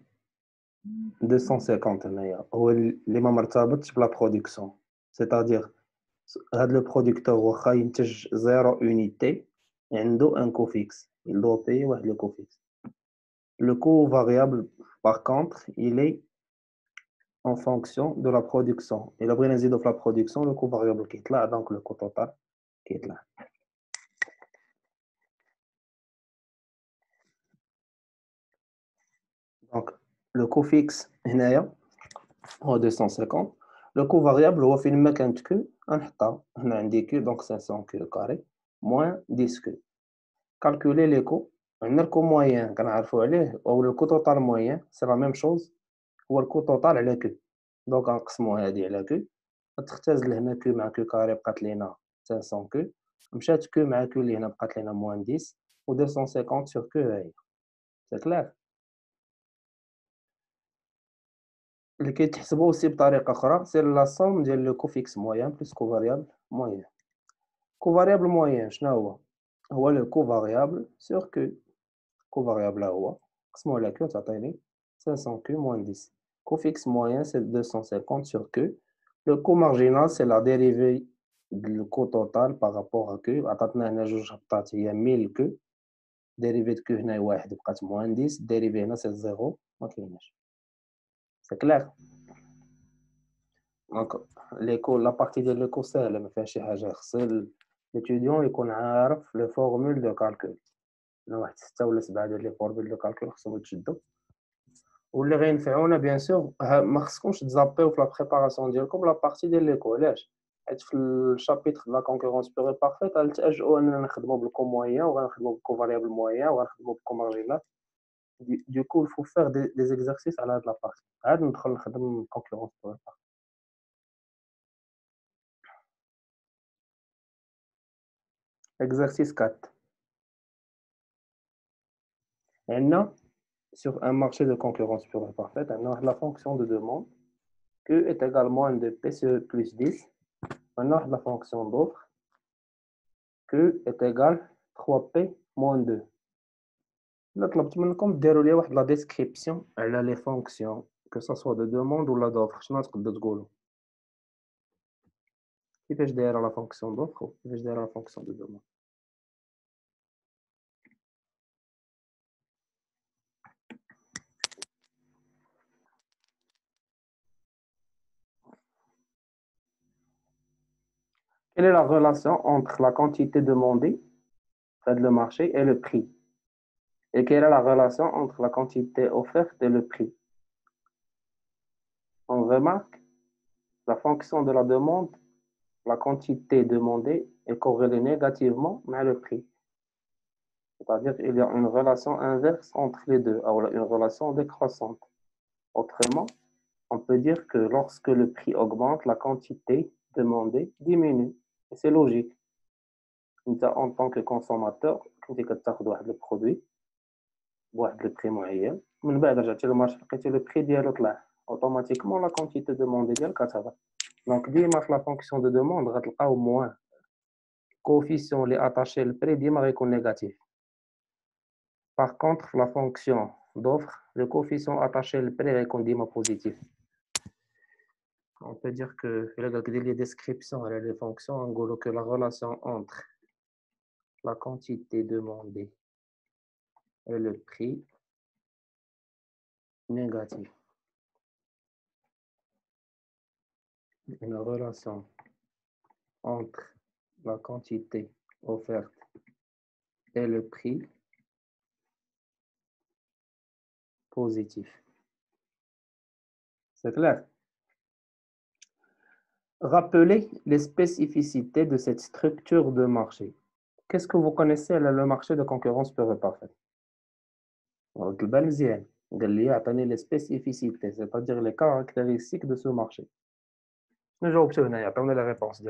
Speaker 1: 250 هنايا هو اللي ما مرتبطش بلا برودكسيون. C'est-à-dire هاد لو برودكتور واخا ينتج 0 unité عنده ان كو فيكس il doit payer واحد لو كو فيكس. Le coût variable par contre il est en fonction de la production. Et la brénésie de la production, le coût variable qui est là, donc le coût total qui est là. Donc, le coût fixe, هنايا هو 250. Le coût variable هو فين ما كانت Q غنحطها هنا عندي Q donc 500 Q carré moins 10 Q. Calculer les coûts. عندنا الكو موين كنعرفوا عليه او le coût total moyen c'est la même chose هو الكو توتال على Q. donc غنقسموا هذه على Q. تختزل هنا Q مع Q carré بقات لينا 500 Q. مشات Q مع Q اللي هنا بقات لينا moins 10 و 250 sur Q هي. C'est clair. اللي كيتحسبوا aussi بطريقة أخرى سي لا somme ديال لو كو فيكس موين بلس كو فاريابل موين. كو فاريابل موين شنو هو؟ هو لو كو فاريابل sur Q. كو فاريابل هو نقسمو على Q تعطيني 500 Q moins 10. كو فيكس موين c'est 250 sur Q. Le coût marginal c'est la dérivée du coût total par rapport à Q. عطاتنا هنا جوج هبطات هي 1000 Q. dérivée de Q هنا واحد بقات moins 10. dérivée هنا c'est 0 ما كايناش. C'est clair. Donc, la partie de l'éco سهلة ما فيهاش شي حاجة خص l'étudiant يكون عارف لي فورمول دو كالكول. واحد 6 ولا 7 ديال لي فورمول دو كالكول خصهم يتشدوا واللي غينفعونا بيان سور. ما خصكمش تزابيو في لا بريباراسيون ديالكم لا بارتي ديال ليكو. علاش؟ حيت في الشابيتر لا كونكورونس بيغ بارفيت غنلتاجؤوا اننا نخدموا بالكو موين وغنخدموا بالكو فاريابل موين وغنخدموا بالكو مارجينال. Du coup, il faut faire des exercices à la de la partie. عاد ندخل نخدم concurrence بيغ. Exercice 4. عندنا sur un marché de concurrence pure et parfaite, la fonction de demande Q est également un de PCE plus 10. Maintenant, la fonction d'offre Q est égale 3P moins 2. Là, طلبت منكم ديروا لي واحد لا description على les fonctions que ça soit de demande ولا d'offre. شنو تقدروا تقولوا؟ كيفاش دايره لا fonction d'offre وكيفاش دايره لا fonction de demande؟ Quelle est la relation entre la quantité demandée, c'est le marché, et le prix? Et quelle est la relation entre la quantité offerte et le prix? On remarque la fonction de la demande, la quantité demandée est corrélée négativement avec le prix. C'est-à-dire qu'il y a une relation inverse entre les deux, alors une relation décroissante. Autrement, on peut dire que lorsque le prix augmente, la quantité demandée diminue. Et c'est logique. En tant que consommateur, quand tu achètes le produit, بواحد لو بري معين من بعد رجعتي للمارشي لقيتي لو بري ديالو طلع اوتوماتيكمون لا كونتيتي دوموندي ديالك كتهبط دونك ديما في لا فونكسيون دو دوموند غتلقاو موان كوفيسيون لي اتاشي للبري ديما غيكون نيجاتيف باغ كونطخ في لا فونكسيون دوفر لو كوفيسيون اتاشي للبري غيكون ديما بوزيتيف on peut dire que il y a des descriptions à les fonctions en gros que la relation entre la quantité demandée et le prix négatif. Une relation entre la quantité offerte et le prix positif. C'est clair? Rappelez les spécificités de cette structure de marché. Qu'est-ce que vous connaissez le marché de concurrence pure et parfaite? Les spécificités, c'est-à-dire les caractéristiques de ce marché. Nous avons la réponse.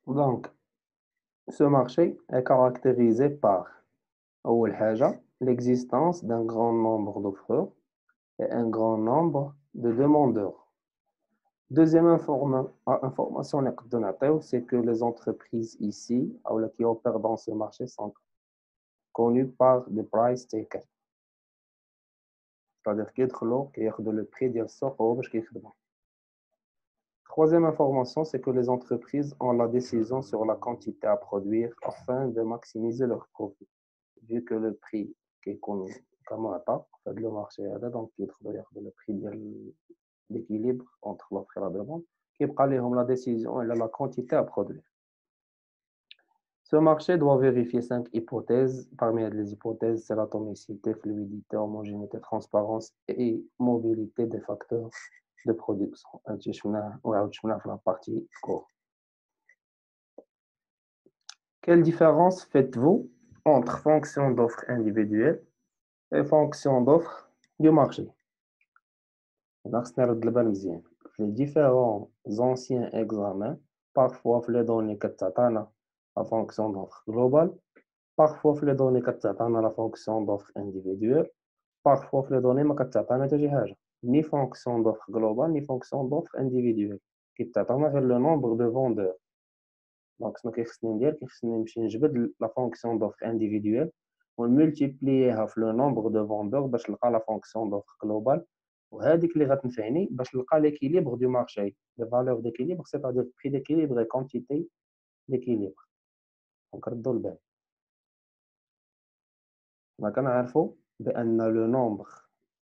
Speaker 1: Donc, ce marché est caractérisé par l'existence d'un grand nombre d'offreurs et un grand nombre de demandeurs. Deuxième information, c'est que les entreprises ici, qui opèrent dans ce marché, sont connues par des price takers. C'est-à-dire qu'ils ont le prix de sort. Troisième information, c'est que les entreprises ont la décision sur la quantité à produire afin de maximiser leurs profits. Vu que le prix qui est connu comme un pas, le marché, donc le prix de l'équilibre entre l'offre et la demande, qui est la décision et la quantité à produire. Ce marché doit vérifier 5 hypothèses. Parmi les hypothèses, c'est l'atomicité, fluidité, homogénéité, transparence et mobilité des facteurs de production. La partie court. Quelle différence faites-vous entre fonction d'offre individuelle et fonction d'offre du marché? Les différents anciens examens, parfois les données la fonction d'offre globale, parfois les données la fonction d'offre individuelle, parfois les données ni fonction d'offre globale ni fonction d'offre individuelle qui le nombre de vendeurs. Donc ce qui est la fonction d'offre individuelle on multiplie le nombre de vendeurs pour la fonction d'offre globale وهذيك اللي غتنفعني باش نلقى l'équilibre du marché, les valeurs d'équilibre, c'est-à-dire prix d'équilibre et quantité d'équilibre. Donc ردوا البال. ما كنعرفوا بان le nombre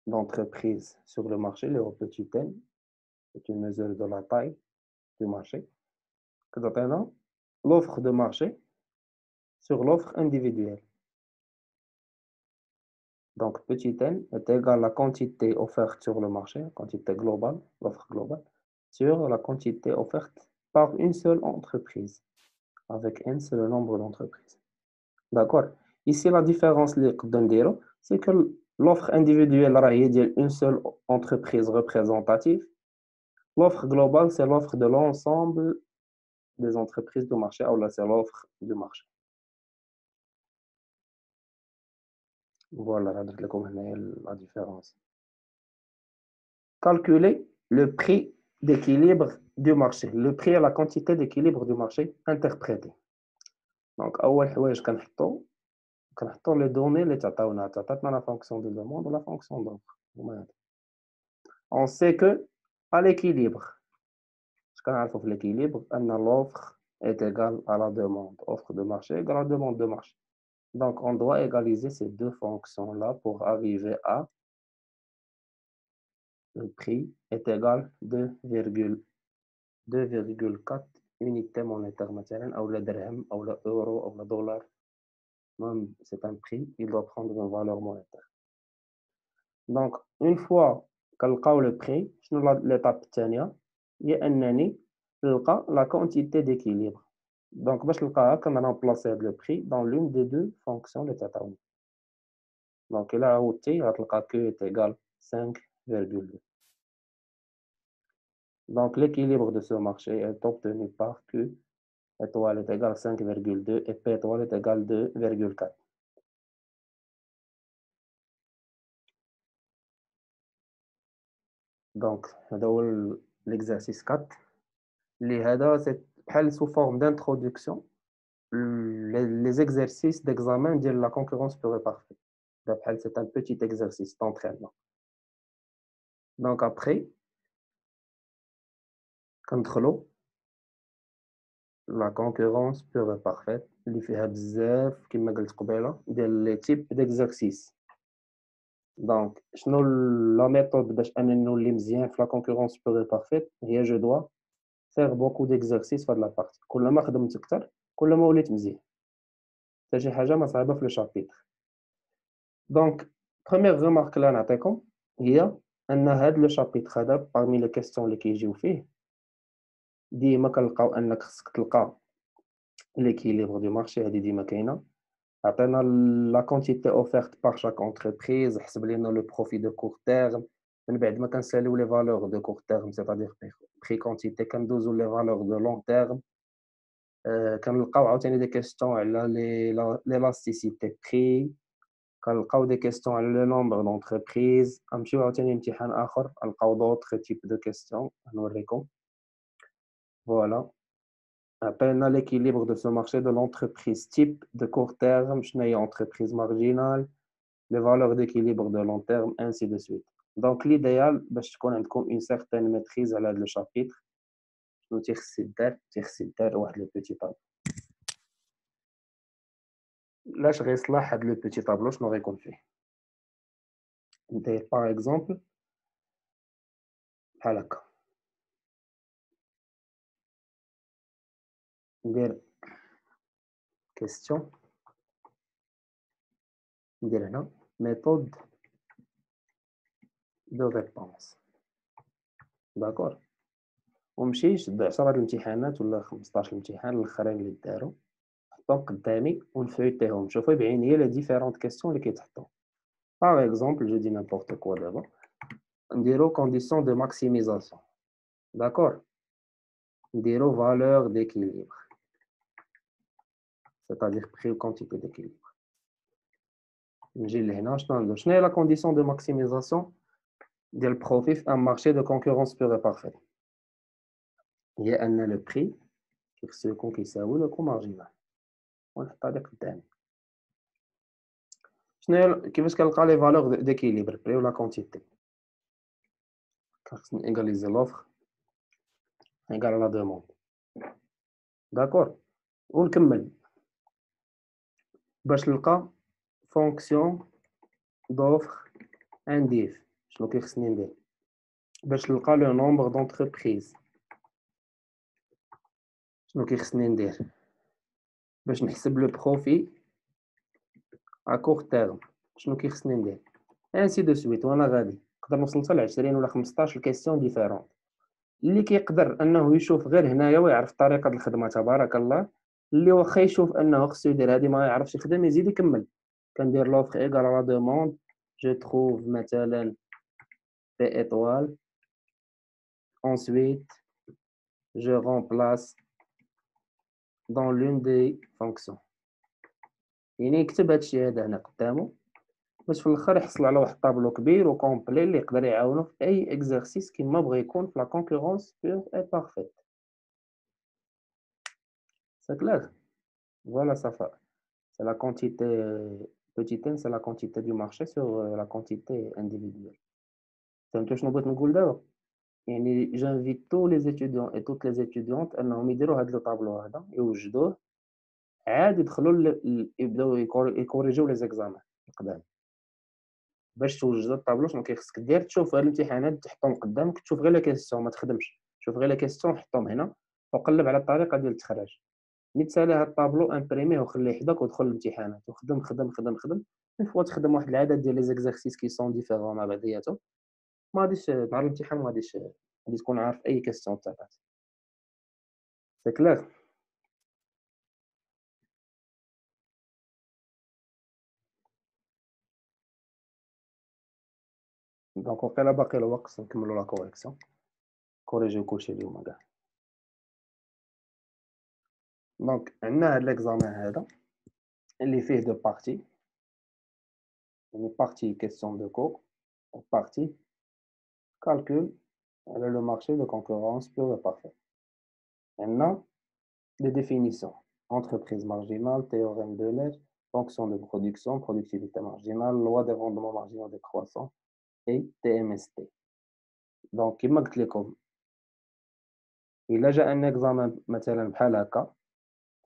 Speaker 1: d'entreprises sur le marché, les petits n, c'est une mesure de la taille du marché. كتعطينا l'offre de marché sur l'offre individuelle. Donc, petit n est égal à la quantité offerte sur le marché, quantité globale, l'offre globale, sur la quantité offerte par une seule entreprise. Avec n, c'est le nombre d'entreprises. D'accord? Ici, la différence, c'est que l'offre individuelle est une seule entreprise représentative, L'offre globale, c'est l'offre de l'ensemble des entreprises du marché, ou là, c'est l'offre du marché. Voilà, la différence. Calculer le prix d'équilibre du marché. Le prix est la quantité d'équilibre du marché interprété. Donc, أول حوايج كنحطوا les données اللي تعطاتنا la fonction de demande ou la fonction d'offre. On sait que à l'équilibre, ce qu'on a fait l'équilibre, l'offre est égale à la demande. Offre de marché égale à la demande de marché. Donc, on doit égaliser ces deux fonctions-là pour arriver à le prix est égal à 2,4 unités monétaires مثلا ou le dirham ou le euro ou le dollar. Même c'est un prix, il doit prendre une valeur monétaire. Donc, une fois كنلقاو le prix, شنو l'étape الثانية هي أنني نلقى la quantité d'équilibre. Donc, باش نلقاها كنرامبلاسي هاد le prix dans l'une des deux fonctions اللي تعطاونا. Donc, إلا عاودتي غتلقى Q est égal 5,2. Donc, l'équilibre de ce marché est obtenu par Q étoile est égal à 5,2 et P étoile est égal à 2,4. Donc, l'exercice 4. C'est sous forme d'introduction les exercices d'examen de la concurrence pure et parfaite. C'est un petit exercice d'entraînement. Donc, après, contrôle la concurrence pure et parfaite. Il fait des types d'exercices. Donc, la méthode باش انني نولي مزيان في la concurrence pure et parfaite هي je dois faire beaucoup d'exercices في هاد la partie. كل ما خدمت اكثر كل ما وليت مزيان. حتى شي حاجه ما صعيبه في لو شابيتر. Donc, première remarque اللي نعطيكم هي ان هاد لو شابيتر هذا parmi les questions اللي كيجيو فيه ديما كنلقاو انك خصك تلقى l'équilibre du marché هادي ديما كاينه. عطينا la quantité offerte par chaque entreprise, حسب لنا le profit de court terme. من بعد ما كنساليو les valeurs de court terme, c'est-à-dire prix quantité, كندوزو les valeurs de long terme. كنلقاو عاوتاني des questions على l'élasticité prix, كنلقاو des questions على le nombre d'entreprises. غنمشيو عاوتاني امتحان آخر غنلقاو d'autres types de questions نوريكم. Voilà. Appelle l'équilibre de ce marché de l'entreprise type de court terme, entreprise marginale, les valeurs d'équilibre de long terme, ainsi de suite. Donc, l'idéal, c'est qu'on ait une certaine maîtrise à l'aide du chapitre. Nous tirons le petit tableau. Là, je reste là, le petit tableau, je n'aurais qu'on fait. Par exemple, halaka. Des questions. Des méthode de réponse. D'accord. ومشي شد 10 الامتحانات ولا 15 امتحان الاخرين اللي داروا حطهم قدامي ونفوتيهم نشوفوا بعينيا لي ديفيرونت كيسيون اللي كيتحطوا. Par exemple, je dis n'importe quoi d'abord. Ndiro conditions de maximisation. D'accord? Ndiro valeur d'équilibre. C'est-à-dire prix ou quantité d'équilibre. نجي لهنا شنو هي la condition de maximisation ديال البروفيت في un marché de concurrence pure et parfaite. هي أن le prix يكون كيساوي le coût marginal. ونحط هذا قدامي. كيفاش كنلقى لي فالور d'équilibre prix ou la quantité. خصني égaliser l'offre égale à la demande. D'accord? ونكمل باش نلقى fonction d'offre indiff. شنو كيخصني ندير باش نلقى le nombre d'entreprises. شنو كيخصني ندير باش نحسب le profit à court terme. شنو كيخصني ندير ainsi de suite. وانا غادي نقدر نوصل حتى ل 20 ولا 15 كيسيون ديفيرون. اللي كيقدر انه يشوف غير هنايا ويعرف طريقه الخدمه تبارك الله. اللي واخا يشوف انه خصو يدير هذه ما يعرفش يخدم يزيد يكمل. كندير l'offre égale à la demande. Je trouve مثلا P étoile Ensuite, je remplace dans l'une des fonctions. يعني يكتب هادشي هذا هنا قدامه باش في الاخر يحصل على واحد الطابلو كبير وكومبلي اللي يقدر يعاونو في اي اكزرسيس كيما بغا يكون في لا كونكورونس بيغ اي بارفيت. C'est clair? Voilà, ça fait. C'est la quantité petit n, c'est la quantité du marché sur la quantité individuelle. فهمتوا شنو بغيت نقول دابا؟ يعني j'invite tous les étudiants et toutes les étudiantes أنهم يديروا هاد لو طابلو هذا يوجدوه عاد يدخلوا يبداو يكوريجيو لي زيكزامان القدام. باش توجد الطابلو شنو كيخصك دير تشوف هاد الامتحانات تحطهم قدامك تشوف غير لي كيسيون ما تخدمش شوف غير لي كيسيون حطهم هنا وقلب على الطريقه ديال التخراج ملي تسالي هاد الطابلو امبريميه وخليه حداك ودخل الامتحانات وخدم خدم خدم خدم اون فوا تخدم واحد العدد ديال لي زيكزارسيس كي سون ديفيرون مع بعضياتهم ما غاديش نهار الامتحان ما غاديش غادي تكون عارف اي كيسيون تاعك سي كلير دونك وقيلا باقي الوقت نكملوا لا كوريكسيون كوريجيو كلشي اليوم كاع دونك عندنا هاد ليكزامان هذا اللي فيه دو بارتي une partie question de cours, une partie calcul, le marché de concurrence pur et parfait. Maintenant, les définitions. Entreprise marginale, théorème de l'air, fonction de production, productivité marginale, loi des rendements marginaux décroissants et TMST. Donc, كما قلت لكم إلا جاء un examen مثلا بحال هكا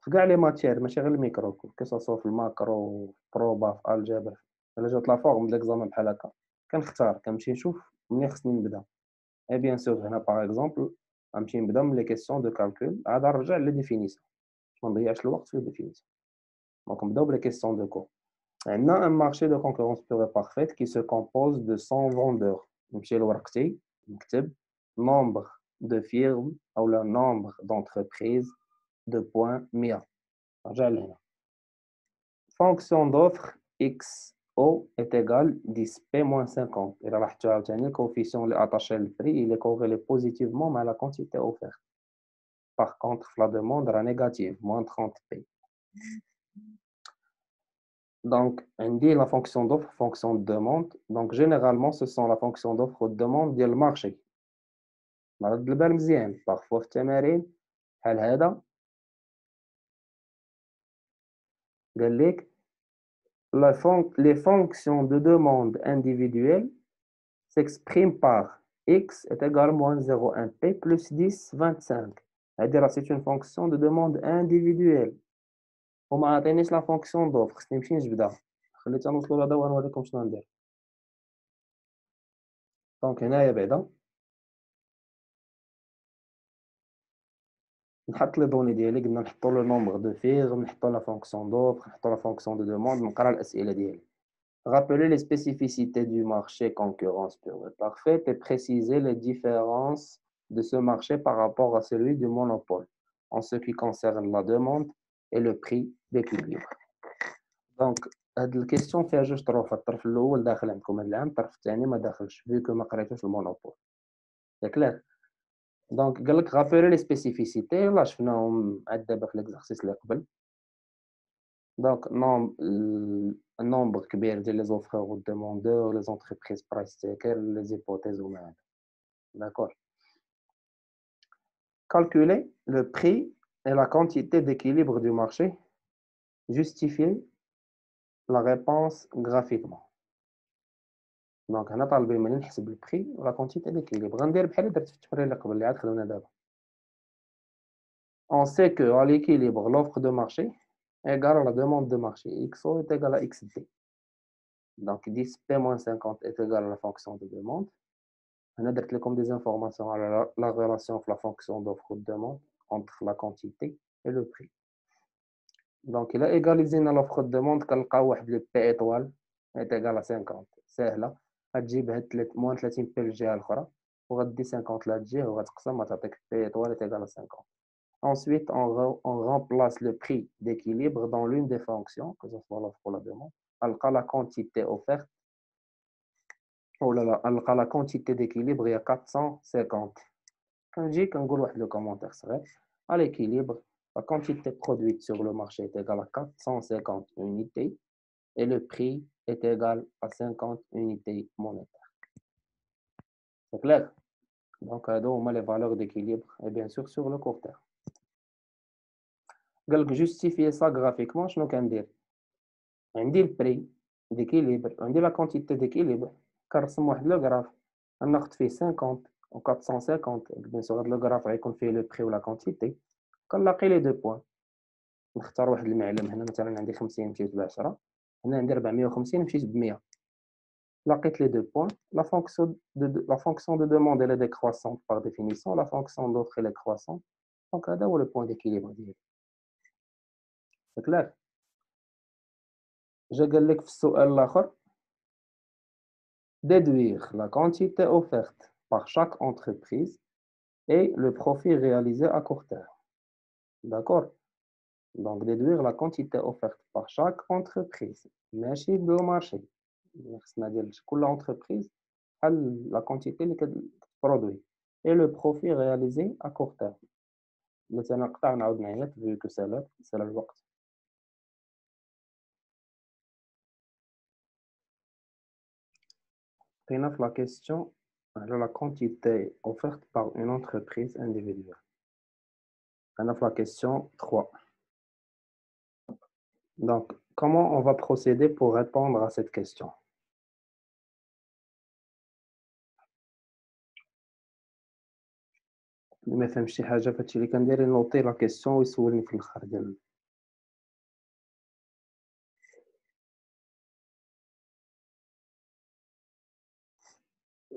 Speaker 1: في كاع لي ماتيير ماشي غير الميكرو كو سوا في الماكرو في بروبا في الجبر إلا جات لا فورم ديكزامان بحال هكا كنختار كنمشي نشوف منين خصني نبدا. Et bien sûr, هنا par exemple غنمشي نبدا من les questions de calcul عاد نرجع لي définition ما نضيعش الوقت في les définition. Donc نبداو بلي questions de cours. عندنا un marché de concurrence pure et parfaite qui se compose de 100 vendeurs. نمشي لورقتي نكتب nombre de firmes أو le nombre d'entreprises de points 100. نرجع لهنا. Fonction d'offre XO est égal 10P-50. إلا لاحظتوا عاوتاني الكوفيسيون اللي attaché للبري il est corrélé positivement مع la quantité offerte. Par contre, la demande rend négative, moins 30P. Donc, on dit la fonction d'offre, fonction de demande. Donc, généralement, ce sont la fonction d'offre ou de demande ديال المارشي. نرد البال مزيان. Parfois في التمارين بحال هذا قال لك les fonctions de demande individuelles s'expriment par x est égal à moins 0,1p plus 10, 25. C'est-à-dire c'est une fonction de demande individuelle. وما عطينيش لا فونكسيون دوفر خصني نمشي نجبدها خليتها نوصلوا لهذا ونوريكم شنو ندير. دونك هنايا بعدا نحط لي دوني ديالي قلنا نحطوا لو نومبر دو فيغم نحطوا لا فونكسيون دوفر نحطوا لا فونكسيون دو دوموند نقرا الاسئله ديالي. Rappeler les spécificités du marché concurrence pure et parfaite et préciser les différences de ce marché par rapport à celui du monopole en ce qui concerne la demande et le prix d'équilibre. Donc, هاد الكيستيون فيها جوج طروف الطرف الاول داخل عندكم هاد العام الطرف الثاني ما داخلش فيكو ما قريتوش المونوبول سي كلير. دونك قال لك غافيري لي سبيسيفيسيتي يلاه شفناهم عاد دابا في ليكزارسيس اللي قبل. دونك النومبر كبير ديال لي زوفرور و دوموندور لي زونتربريز برايس تيكر لي زيبوتيز وما هذا داكور. Calculer le prix et la quantité d'équilibre du marché, justifier la réponse graphiquement. دونك هنا طالبين مني نحسب البري ولا كونتيتي ديكيليبر غندير بحال اللي درت في التمرين اللي قبل اللي عاد خدمنا دابا. On sait que à l'équilibre l'offre de marché est égale à la demande de marché XO est égal à XD. Donc 10P-50 est égal à la fonction de demande. On a درت لكم des informations على la relation entre la fonction d'offre ou de demande entre la quantité et le prix. Donc إلا égalisينا l'offre de demande كنلقاو واحد le P étoile est égal à 50 ساهلة. غتجيب هاد موان 30 بي للجهة الأخرى وغدي 50 لهاد الجهة وغتقسم غتعطيك بي étoile est égal à 50. Ensuite, on remplace le prix d'équilibre dans l'une des fonctions, que ce soit l'offre ou la demande. On la quantité offerte. Oh là là, on la quantité d'équilibre, il y a 450. كنجي كنقول واحد لو كومونتير صغير à l'équilibre la quantité produite sur le marché est égale à 450 unités et le prix est égal à 50 unités monétaires. C'est clair? Donc, هادو les valeurs d'équilibre et bien sûr sur le court terme. قال لك justifier ça graphiquement شنو كندير؟ عندي البري d'équilibre عندي la quantité d'équilibre كنرسم واحد لو غراف غناخد فيه 50 و 450 bien sûr هاد لو غراف غيكون فيه لو بري و لا كونتيتي كنلاقي لي دو بوين نختار واحد المعلم هنا مثلا عندي 50 مشيت ب 10 هنا عندي 450 مشيت ب 100 لقيت les deux points, la fonction de demande elle est décroissante par définition, la fonction d'offre elle est croissante. Donc, هذا هو le point d'équilibre ديالي. C'est clair? جا قال لك في السؤال الآخر déduire la quantité offerte par chaque entreprise et le profit réalisé à court terme. D'accord? Donc, déduire la quantité offerte par chaque entreprise. ماشي بلو مارشي. خصنا ديال كل entreprise بحال la quantité اللي كتبرودوي et le profit réalisé à court terme. مثلا نقطع نعاود نعيط vu que c'est الوقت. بقينا في la question على la quantité offerte par une entreprise individuelle. On a la question 3. Donc, comment on va procéder pour répondre à cette question? ما فهمش شي حاجه فهادشي اللي كندير نوطي لا كيسيون ويسولني في الاخر ديال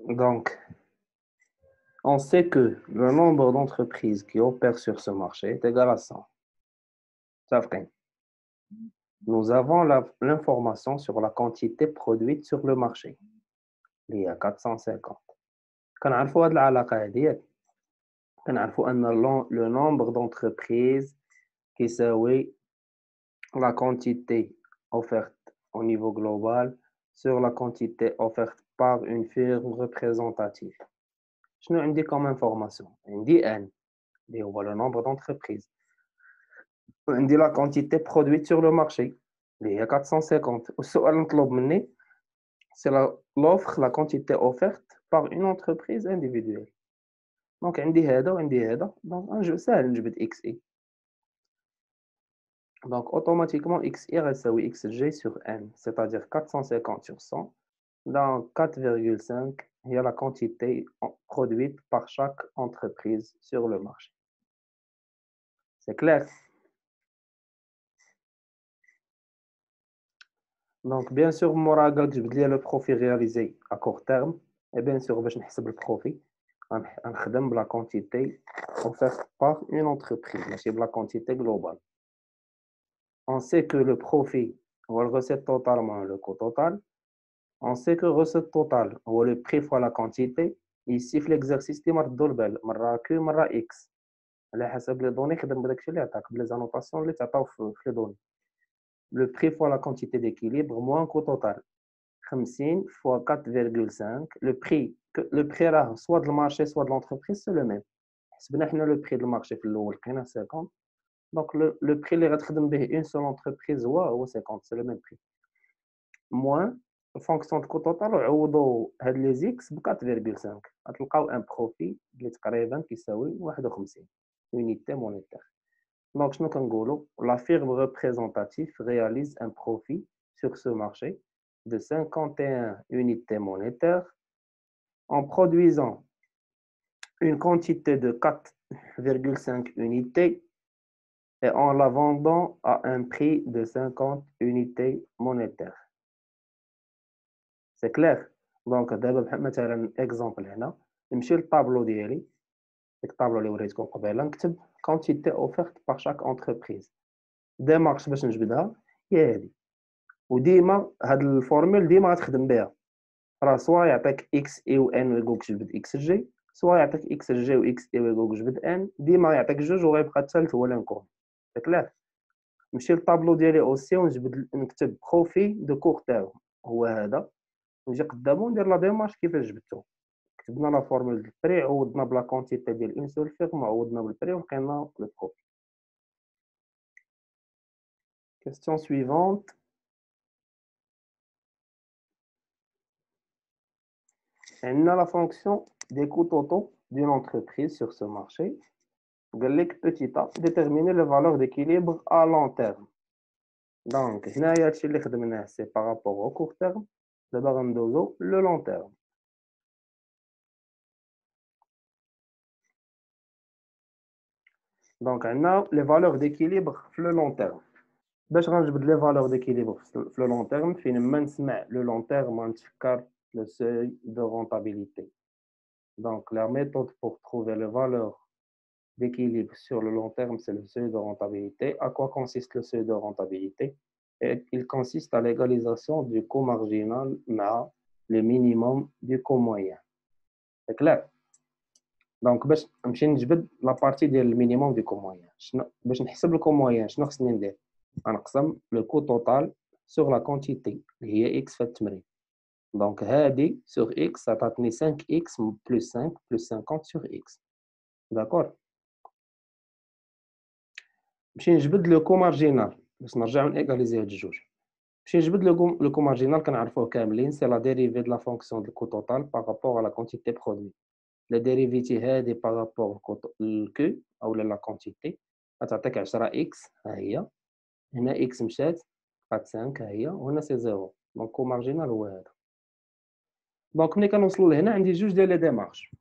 Speaker 1: donc on sait que le nombre d'entreprises qui opèrent sur ce marché est égal à 100. Ça fait nous avons l'information sur la quantité produite sur le marché اللي هي 450 كنعرفوا هاد العلاقه هادي كنعرفوا ان le nombre d'entreprises كيساوي la quantité offerte au niveau global sur la quantité offerte par une firme représentative. شنو عندي comme information؟ عندي N اللي هو le nombre d'entreprises. عندي la quantité produite sur le marché اللي هي 450. والسؤال المطلوب مني c'est l'offre, la quantité offerte par une entreprise individuelle. Donc عندي هذا وعندي هذا. Donc un jeu سهل نجبد XI. Donc, automatiquement, XI يساوي XG sur N, c'est-à-dire 450 sur 100. Donc, 4,5 il y a la quantité produite par chaque entreprise sur le marché. C'est clair? Donc, bien sûr, مورا قالك جبد لي le profit réalisé à court terme. Et bien sûr, باش نحسب le profit, غنخدم بلا quantité offerte par une entreprise, ماشي بلا quantité globale. On sait que le profit هو le recette totale moins le coût total. On sait que recette totale هو le prix fois la quantité. Ici في l'exercice ديما ردو البال مرة Q مرة X على حسب لي دوني خدم بداكشي اللي عطاك بلي زانوطاسيون اللي تعطاو في لي دوني. Le prix fois la quantité d'équilibre moins coût total 50 fois 4,5 le prix راه soit de le marché soit de l'entreprise c'est le même. حسبنا حنا le prix de le marché في الاول لقينا 50 donc le prix اللي غتخدم به une seule entreprise هو 50 c'est le même prix moins fonction de coût total وعوضوا هاد لي زيكس ب 4,5 غتلقاو ان بروفي اللي تقريبا كيساوي 51 unité monétaire. Donc شنو كنقولوا la firme représentative réalise un profit sur ce marché de 51 unités monétaires en produisant une quantité de 4,5 unités et en la vendant à un prix de 50 unités monétaires. C'est clair. دونك دابا بحال مثلا اكزومبل هنا نمشي للطابلو ديالي ديك الطابلو اللي وريتكم قبيله نكتب كونتيتي اوفرت بار شاك انتربريز ديمارش باش نجبدها هي هادي وديما هاد الفورمول ديما غتخدم بها راه سوا يعطيك اكس اي و ان ويقولك جبد اكس جي سوا يعطيك اكس جي و اكس اي ويقولك جبد ان ديما يعطيك جوج وغيبقى الثالث هو لانكون كلاك نمشي للطابلو ديالي اوسي ونجبد نكتب بروفي دو كور تيرم هو هذا نجي قدامو ندير لا ديمارش كيفاش جبدتو كتبنا لا فورمول ديال البري عوضنا بلا كونتيتي ديال اون سول فيرم عوضنا بالبري ولقينا لو بروفيت. Question suivante. On a la fonction des coûts totaux d'une entreprise sur ce marché. قال لك petit a déterminer les valeurs d'équilibre à long terme. Donc هنايا هادشي اللي خدمناه سي par rapport au court terme. دابا غندوزو le long terme. Donc عندنا les valeurs d'équilibre في le long terme. باش غنجبد les valeurs d'équilibre في le long terme فين ما نسمع le long terme غنتفكر le seuil de rentabilité. Donc la méthode pour trouver les valeurs d'équilibre sur le long terme, c'est le seuil de rentabilité. À quoi consiste le seuil de rentabilité? Il consiste à l'égalisation du coût marginal مع le minimum du coût moyen. C'est clair? Donc باش نمشي نجبد لا بارتي ديال المينيموم دو كو موين، باش نحسب الكو موين شنو خصني ندير؟ غنقسم لو كو توتال سور لا كونتيتي اللي هي اكس في التمرين. دونك هادي سور اكس عطاتني 5 اكس بلس 5 بلس 50 سور اكس. داكور؟ نمشي نجبد لو كو مارجينال باش نرجعو نيغاليزي هاد الجوج. نمشي نجبد لو كو مارجينال كنعرفوه كاملين سي لا ديريفي دو لا فونكسيون دو كو توتال بارابور على كونتيتي برودوي. لا ديريفيتي هادي بارابور الكو او لا كونتيتي غتعطيك 10 اكس ها هي، هنا اكس مشات بقات 5 ها هي، وهنا سي 0. دونك كو مارجينال هو هذا. دونك ملي كنوصلوا لهنا عندي جوج ديال لي ديمارش،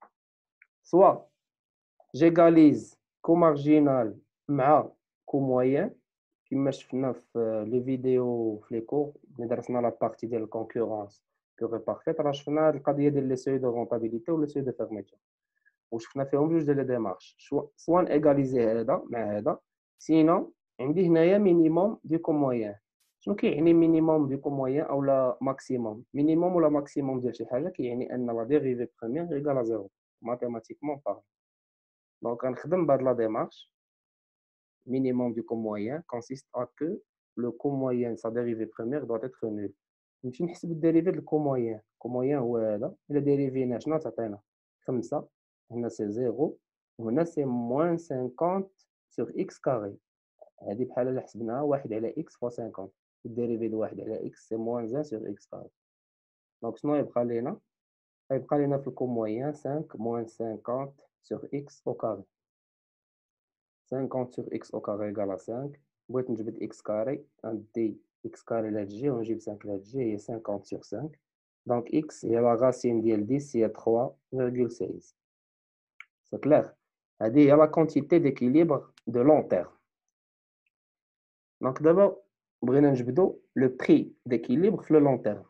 Speaker 1: سوا جيغاليز كو مارجينال مع كو موين كما شفنا في لي فيديو في لي كور ملي درسنا لا بارتي ديال الكونكورونس بيغ اي بارفيت، راه شفنا هاد القضيه ديال لي سوي دو رونطابيليتي ولا سوي دو فيرميتور، وشفنا فيهم جوج ديال لي ديمارش، سوا نيغاليزي هذا مع هذا، سينو عندي هنايا مينيموم دو كو موين. شنو كيعني مينيموم دو كو موين اولا ماكسيموم؟ مينيموم ولا ماكسيموم ديال شي حاجه كيعني ان لا ديريفي بروميير ايكال زيرو ماتيماتيكمون بار. دونك غنخدم بهاد لا ديمارش. Minimum du coût moyen consiste à que le coût moyen de sa dérivée première doit être nul. نمشي نحسب الديريفي ديال الكو موين. الكو موين هو هذا، الا ديريفينا شنو تعطينا 5، هنا سي 0 وهنا سي موان 50 سور اكس كاري. هذه بحال الا حسبناها 1 على اكس فوا 50، الديريفي د 1 على اكس سي موان 1 سور اكس كاري. دونك شنو يبقى لينا؟ يبقى لينا في الكو موين 5 موان 50 سور اكس au carré. 50 sur x au carré égale à 5. بغيت نجبد x carré ندي x carré لهاد الجهة ونجيب 5 لهاد الجهة هي 50 sur 5. دونك x هي لا racine ديال 10 هي 3,16. سي كلير؟ هادي هي لا كونتيتي ديكيليبر دو لون تيرم. دونك دابا بغينا نجبدو لو بري ديكيليبر في لو لون تيرم.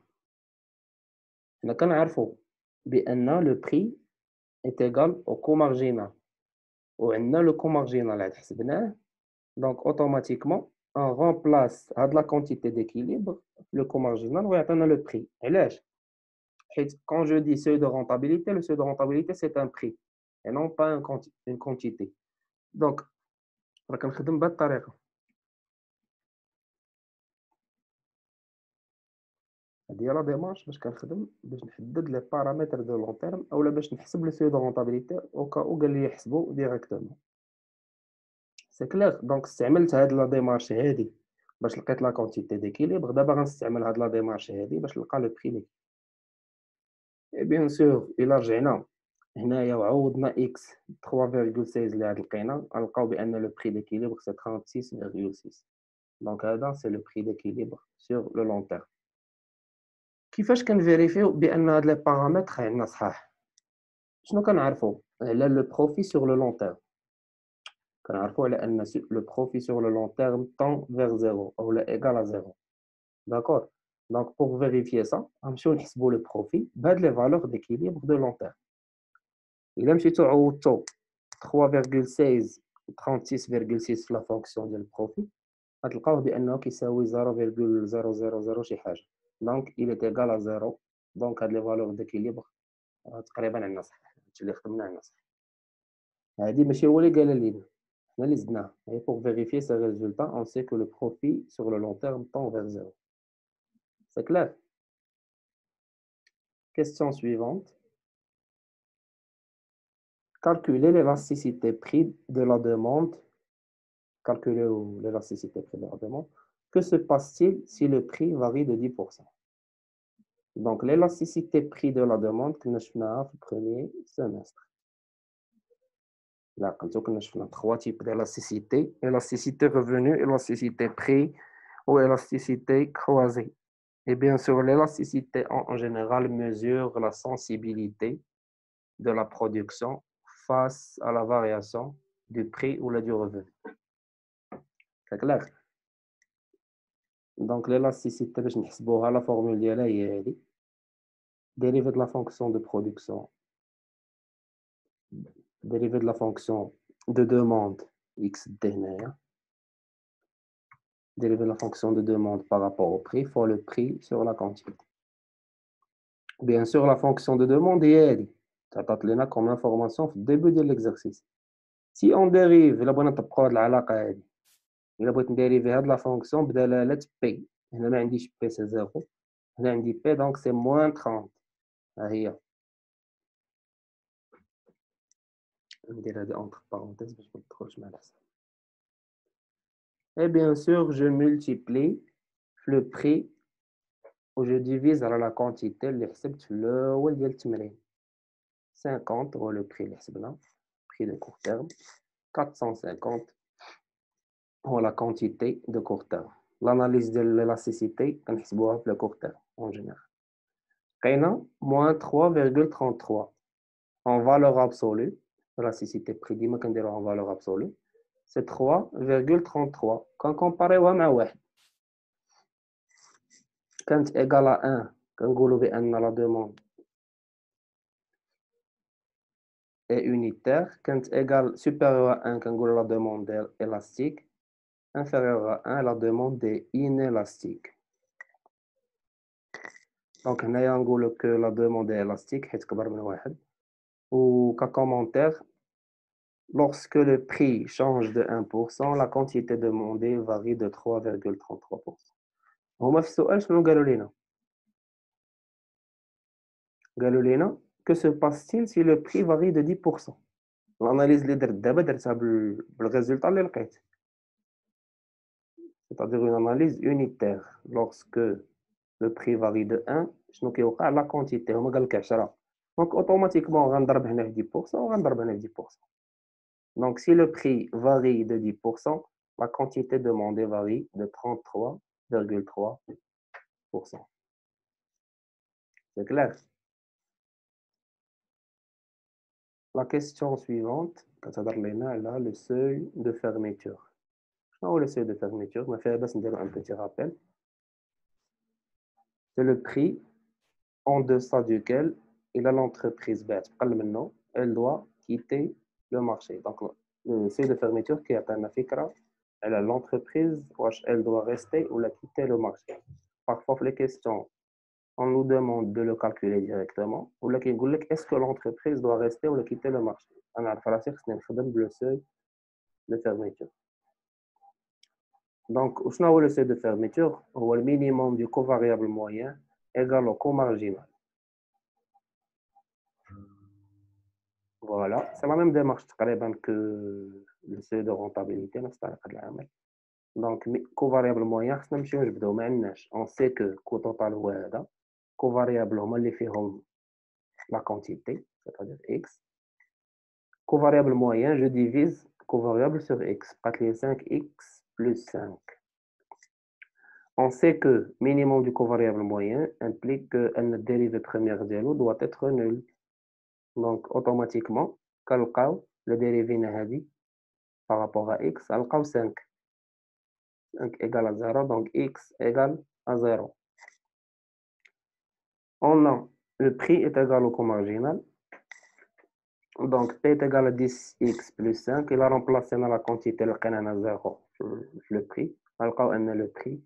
Speaker 1: حنا كنعرفو بأن لو بري est égal au coût marginal وعندنا لو كو مارجينال عاد حسبناه. Donc, automatiquement, on remplace la quantité d'équilibre, le coût marginal, et on a le prix. Et là, quand je dis seuil de rentabilité, le seuil de rentabilité, c'est un prix, et non pas une quantité. Donc, on va faire بهذه الطريقة. هذه هي لا ديمارش باش كنخدم باش نحدد لي بارامتر دو لون تيرم اولا باش نحسب لو سوي دو رونطابيليتي او كا او قال لي يحسبو ديريكتومون. سي كلير؟ دونك استعملت هاد لا ديمارش هادي باش لقيت لا كونتيتي ديكيليبر، دابا غنستعمل هاد لا ديمارش هادي باش نلقى لو بري. Et bien sûr إلا رجعنا هنايا وعوضنا إكس 3,16 اللي عاد لقينا غنلقاو بأن لو بري ديكيليبر سي 36,6. دونك هذا سي لو بري ديكيليبر سور لو لون تيرم. كيفاش كنفيريفيو بأن هاد لي بارامتر عندنا صحاح؟ شنو كنعرفو على لو بروفي سور لو لون تيرم؟ كنعرفو على أن لو بروفي سور لو لون تيرم تون فيغ زيرو أولا إيكال زيرو. داكور؟ دونك بوغ فيريفيي سا غنمشيو نحسبو لو بروفي بهاد لي فالور ديكيليبر دو لون تيرم. إلا مشيتو عوضتو 3,16 و 36,6 في لا فونكسيون ديال البروفي غتلقاوه بأنه كيساوي 0,000 شي حاجة. دونك إل إيت إيكال à 0. دونك هاد لي فالور ديكيليبر تقريبا عندنا صح، هادشي اللي خدمنا عندنا صح. هادي ماشي هو اللي قالها لينا، حنا اللي زدناها. Et pour vérifier ces résultats, on sait que le profit sur le long terme tend vers 0. C'est clair? Question suivante. calculer l'élasticité prix de la demande, calculer l'élasticité prix de la demande. Que se passe-t-il si le prix varie de 10%? Donc, l'élasticité prix de la demande que nous avons le premier semestre. Là, quand on a trois types d'élasticité, élasticité revenu, élasticité prix ou élasticité croisée. Et bien sûr, l'élasticité en général mesure la sensibilité de la production face à la variation du prix ou du revenu. C'est clair? Donc, l'élasticité, je vais la formule est dérivée de la fonction de production, dérivée de la fonction de demande x dernière, dérivée de la fonction de demande par rapport au prix, fois le prix sur la quantité. Bien sûr, la fonction de demande est ça t'attendra comme information au début de l'exercice. Si on dérive, la bonne approche de la il a dériver de la fonction بدلالة P. هنا ما عنديش P c'est 0. هنا عندي P donc c'est moins 30. ها هي. ندير هذه entre parenthèses باش ما تدخلش مع الحساب. Et bien sûr, je multiplie le prix ou je divise على la quantité اللي حسبت في الأول ديال التمرين. 50 هو le prix اللي حسبنا, prix de court terme. 450 هو la quantité de court terme. L'analyse de l'élasticité, كنحسبوها في le court terme en général. لقينا moins 3,33 en valeur absolue. L'élasticité prix ديما كنديروها en valeur absolue. C'est 3,33. Quand comparéوها مع واحد كانت égal à 1 كنقولوا بأن la demande est unitaire. كانت égal supérieure à 1 كنقولوا la demande est élastique. Inférieure à 1 la demande est inélastique. Donc, on a que la demande est élastique, ou qu'un commentaire, lorsque le prix change de 1%, la quantité demandée varie de 3,33%. هما في السؤال شنو قالوا لنا؟ قالوا لنا que se passe-t-il si le prix varie de 10%? L'analyse اللي درت دابا درتها بالريزولتا اللي لقيت. C'est-à-dire une analyse unitaire. Lorsque le prix varie de 1, شنو كيوقع la quantité هما قال لك 10. Donc automatiquement غنضرب هنا في 10% وغنضرب هنا في 10%. Donc si le prix varie de 10%, la quantité demandée varie de 33,3%. C'est clair? La question suivante, là, le seuil de fermeture. Le seuil de fermeture, je vais faire un petit rappel. C'est le prix en deçà duquel l'entreprise elle doit quitter le marché. Donc, le seuil de fermeture qui est un fikra, l'entreprise, elle doit rester ou la quitter le marché. Parfois, les questions, on nous demande de le calculer directement. Ou là, est-ce que l'entreprise doit rester ou la quitter le marché? On a le seuil de fermeture. Donc, le seuil de fermeture, le minimum du covariable moyen égal au co-marginal. Voilà, c'est la même démarche que le seuil de rentabilité. Donc, covariable moyen, on sait que le total covariable, la quantité, c'est-à-dire x. Covariable moyen, je divise covariable sur x, 5x plus 5. On sait que minimum du covariable moyen implique que la dérivée première doit être nulle. Donc, automatiquement, le dérivé par rapport à x, 5. 5 égale à 0, donc x égale à 0. On a le prix est égal au comarginal. Donc, P est égal à 10x plus 5. Il a remplacé dans la quantité le 0, le prix. Le prix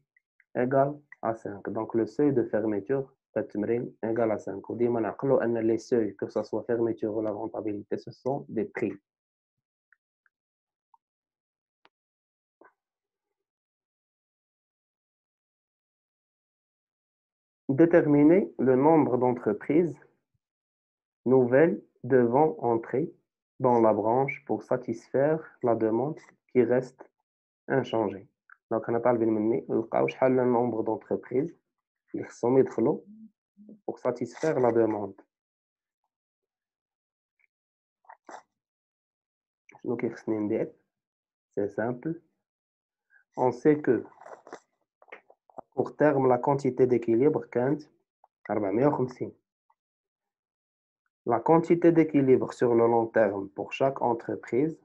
Speaker 1: égal à 5. Donc, le seuil de fermeture est égal à 5. On dit que les seuils, que ce soit fermeture ou la rentabilité, ce sont des prix. Déterminer le nombre d'entreprises nouvelles devant entrer dans la branche pour satisfaire la demande qui reste inchangée. Donc, on a طالبين مني نلقاو شحال le nombre d'entreprises اللي خصهم يدخلوا pour satisfaire la demande. شنو كيخصني ندير؟ C'est simple. On sait que à court terme, la quantité d'équilibre كانت 450. La quantité d'équilibre sur le long terme pour chaque entreprise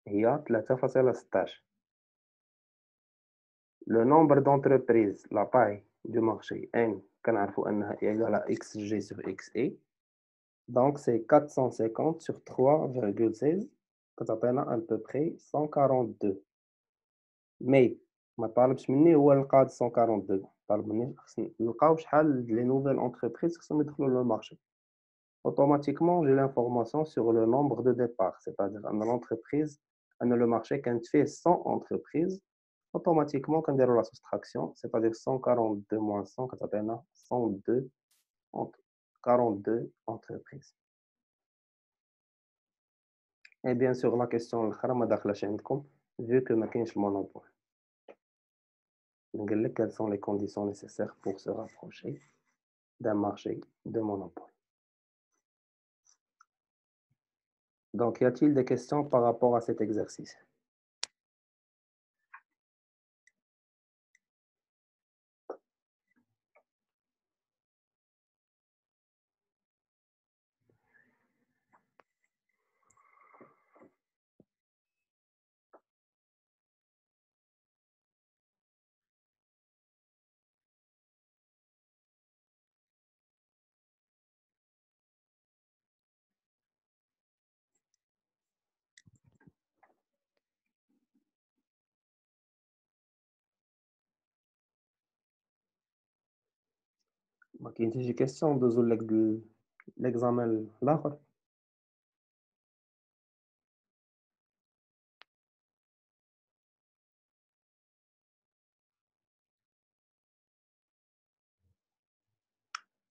Speaker 1: هي 3.16. Le nombre d'entreprises, la taille du marché N, كنعرفوا أنها égale à XG sur XE. Donc c'est 450 sur 3,16 كتعطينا à peu près 142. Mais ما طالبش مني هو نلقى هاد 142 طالب مني خصني نلقاو شحال لي nouvelles entreprises خصهم يدخلوا للمارشي. Automatiquement j'ai l'information sur le nombre de départ, c'est-à-dire أن l'entreprise أن le marché كانت فيه 100 entreprises. Automatiquement كنديرو la soustraction, c'est-à-dire 142 moins 100 كتعطينا 102 42 entreprises. Et bien sûr la question الأخرى ما داخلاش عندكم vu que ما كاينش monopole. نقول لك quelles sont les conditions nécessaires pour se rapprocher d'un marché de monopole. Donc, y a-t-il des questions par rapport à cet exercice? ما كاين حتى شي كيسيون ندوزو l'examen الآخر.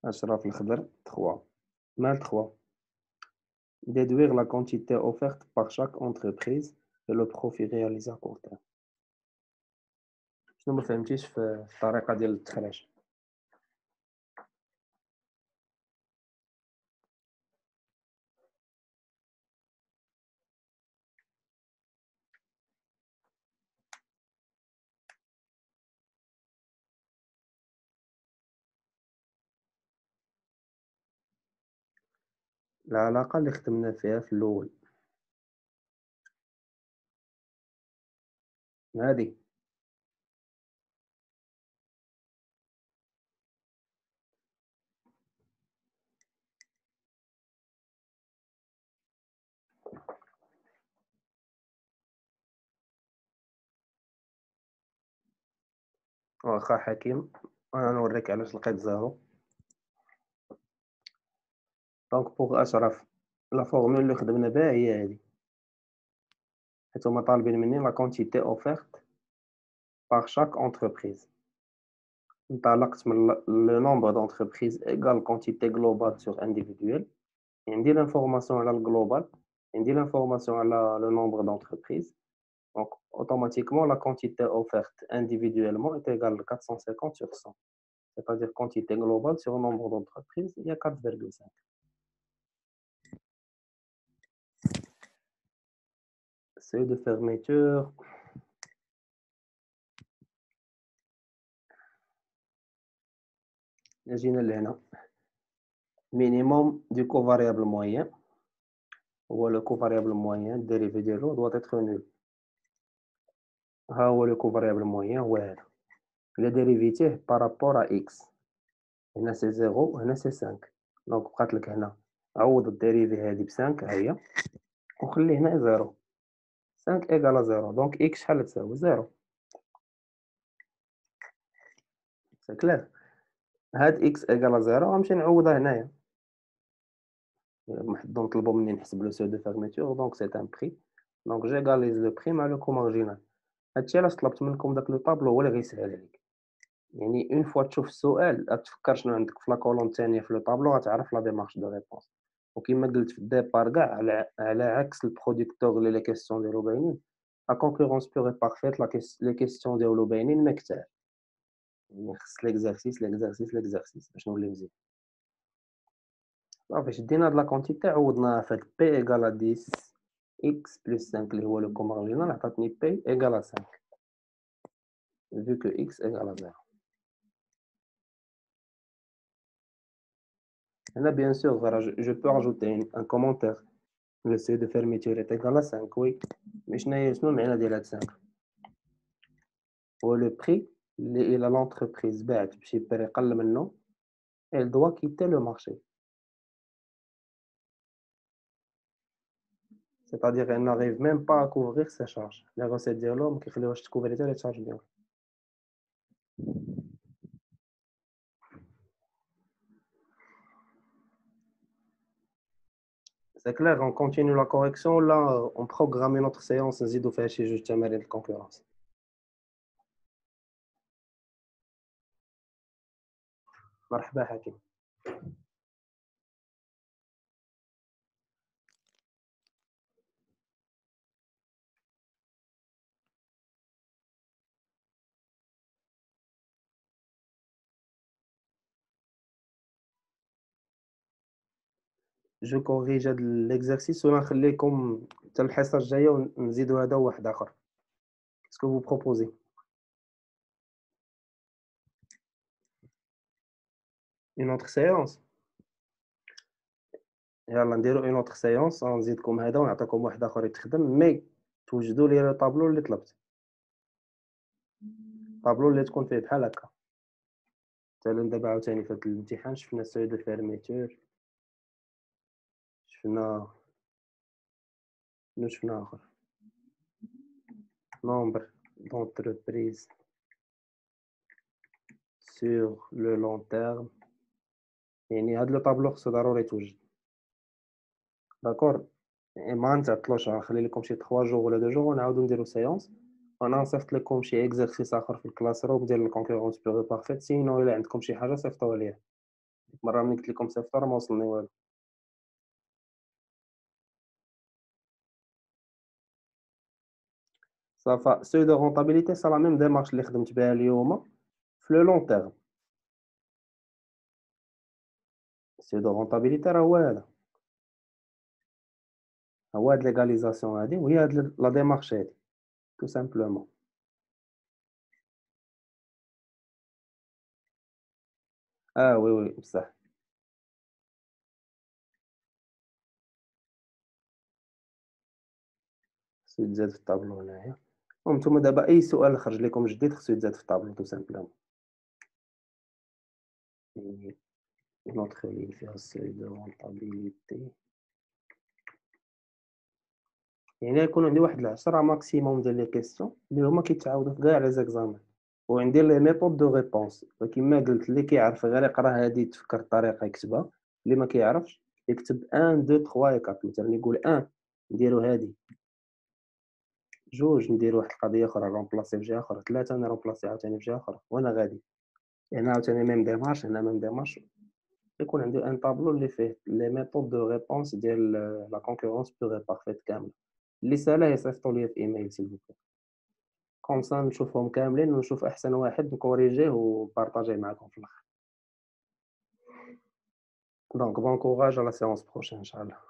Speaker 1: أشرف الخضر 3. مال 3. Déduire la quantité offerte par chaque entreprise et le profit réalisé à court terme. شنو ما فهمتيش في الطريقة ديال التخريج؟ العلاقة اللي خدمنا فيها في الأول هادي واخا حكيم أنا نوريك علاش لقيت زيرو. دونك بوغ أشرف لا فورمول اللي خدمنا بها هي هادي، حيت هما طالبين مني لا كونتيتي اوفرت باغ شاك انتربريز. انطلقت من لو نومبر دونتربريز ايغال كونتيتي جلوبال سور انديفيدويل، عندي لانفورماسيون على الجلوبال، عندي لانفورماسيون على لو نومبر دونتربريز. دونك اوتوماتيكمون لا كونتيتي اوفرت individuellement est égale 450 sur 100. C'est-à-dire quantité globale sur nombre d'entreprises, il y a 4,5. Seuil de fermeture. جينا لهنا. Minimum du covariable moyen. Ou le covariable moyen, dérivé de l'eau doit être nul. ها هو le covariable moyen هو هذا. Le dérivatif par rapport à x. هنا سي 0 هنا سي 5. دونك بقات لك هنا عوض الديريفي هذه ب 5 ها هي وخلي هنا 0. 5 ايكال 0 دونك x شحال تساوي 0. سي كلير. هاد x ايكال 0 غنمشي نعوضها هنايا. محدو نطلبو مني نحسب لو سو دو فيرميتور دونك سي ان بري. دونك جيغاليز لو بري مع لو كو مارجينال. هادشي علاش طلبت منكم داك لو طابلو هو اللي غيسهل عليك. يعني اون فوا تشوف السؤال غتفكر شنو عندك في لا كولوم الثانيه في لو طابلو غتعرف لا ديمارش دو ريبونس. وكيما قلت في الديبار كاع على عكس البروديكتور اللي لي كيسيون ديالو باينين، لا concurrence pure et parfaite لي كيسيون ديالو باينين ما كتاع، يعني خص ليكزارسيس، ليكزارسيس، ليكزارسيس باش نولي مزيان. صافي شدينا هاد لا كونتيتي عوضناها في هاد بي ايكال 10 إكس بلس 5 اللي هو لو كوم أوريجينال عطاتني بي ايكال 5 vu que إكس ايكال 0. هنا bien sûr je peux rajouter un commentaire. Le seuil de fermeture est égal à 5 oui. Mais شنو المعنى ديال هاد 5؟ هو لو بري اللي إلا لونتربريز باعت بشي بري قل منه elle doit quitter le marché. C'est-à-dire elle n'arrive même pas à couvrir ses charges. Les recettes ديالو ما كيخليوهاش تكوفري حتى لي charges ديالو. C'est clair, on continue la correction. Là, on programme une autre séance نزيدو فيها شي جوج تمارين الكونكورونس. مرحبا حكيم. جو كوريج هاد l'exercice ولا نخليكم حتى الحصة الجاية ونزيدو هذا وواحد آخر. Qu'est-ce que vous proposez? Une autre séance؟ يلا نديرو une autre séance ونزيدكم هذا ونعطيكم واحد آخر يتخدم مي توجدوا لي لو طابلو اللي طلبت. طابلو اللي تكون فيه بحال هكا. مثلا دابا عاوتاني في هاد الامتحان شفنا سوي دو فيرميتور، شفنا شنو آخر؟ nombre d'entreprises sur le long terme. يعني هاد لو طابلو خصو ضروري توجد. داكور؟ ما نتعطلوش غنخلي لكم شي 3 جوغ ولا 2 جوغ ونعاودو نديرو séance. وأنا نصيفط لكم شي exercice آخر في الكلاس روم ديال الكونكورونس بيغ بارفيت. سينو إلا عندكم شي حاجة صيفطوها ليا. ديك المرة ملي قلت لكم صيفطو راه ما وصلني والو. صافا seuil de rentabilité c'est la même démarche اللي خدمت بها اليوم في لو لون تيرم. seuil de rentabilité راه هو هذا. هو هاد ليغاليزاسيون هادي وهي هاد لا ديمارش هادي tout simplement. وي وي بصح. خصو يتزاد في الطابلو هنايا. المهم نتوما دابا أي سؤال خرج لكم جديد خصو يتزاد في الطابلو tout simplement. يعني une autre ligne فيها seuil de rentabilité. يعني غيكون عندي واحد 10 ماكسيموم ديال لي كيسيون اللي هما كيتعاودوا في كاع لي زيكزامان، وعندي لي ميثود دو ريبونس. وكيما قلت اللي كيعرف غير يقرا هادي يتفكر الطريقة يكتبها، اللي ما كيعرفش يكتب 1 2 3 و 4. مثلا يقول 1 نديرو هادي، 2 نديرو واحد القضية أخرى نرومبلاسي في جهة أخرى، 3 نرومبلاسي عاوتاني في جهة أخرى وأنا غادي. هنا عاوتاني ميم ديمارش، هنا ميم ديمارش. يكون عندي ان طابلو اللي فيه لي ميثود دو ريبونس ديال لا كونكورونس بيغ اي بارفيت كاملة. اللي سالا يصيفطوا ليا في ايميل سيل فوبلي. كوم سا نشوفهم كاملين ونشوف احسن واحد نكوريجيه ونبارطاجيه معاكم في الاخر. دونك بون كوراج على سيونس بروشين ان شاء الله.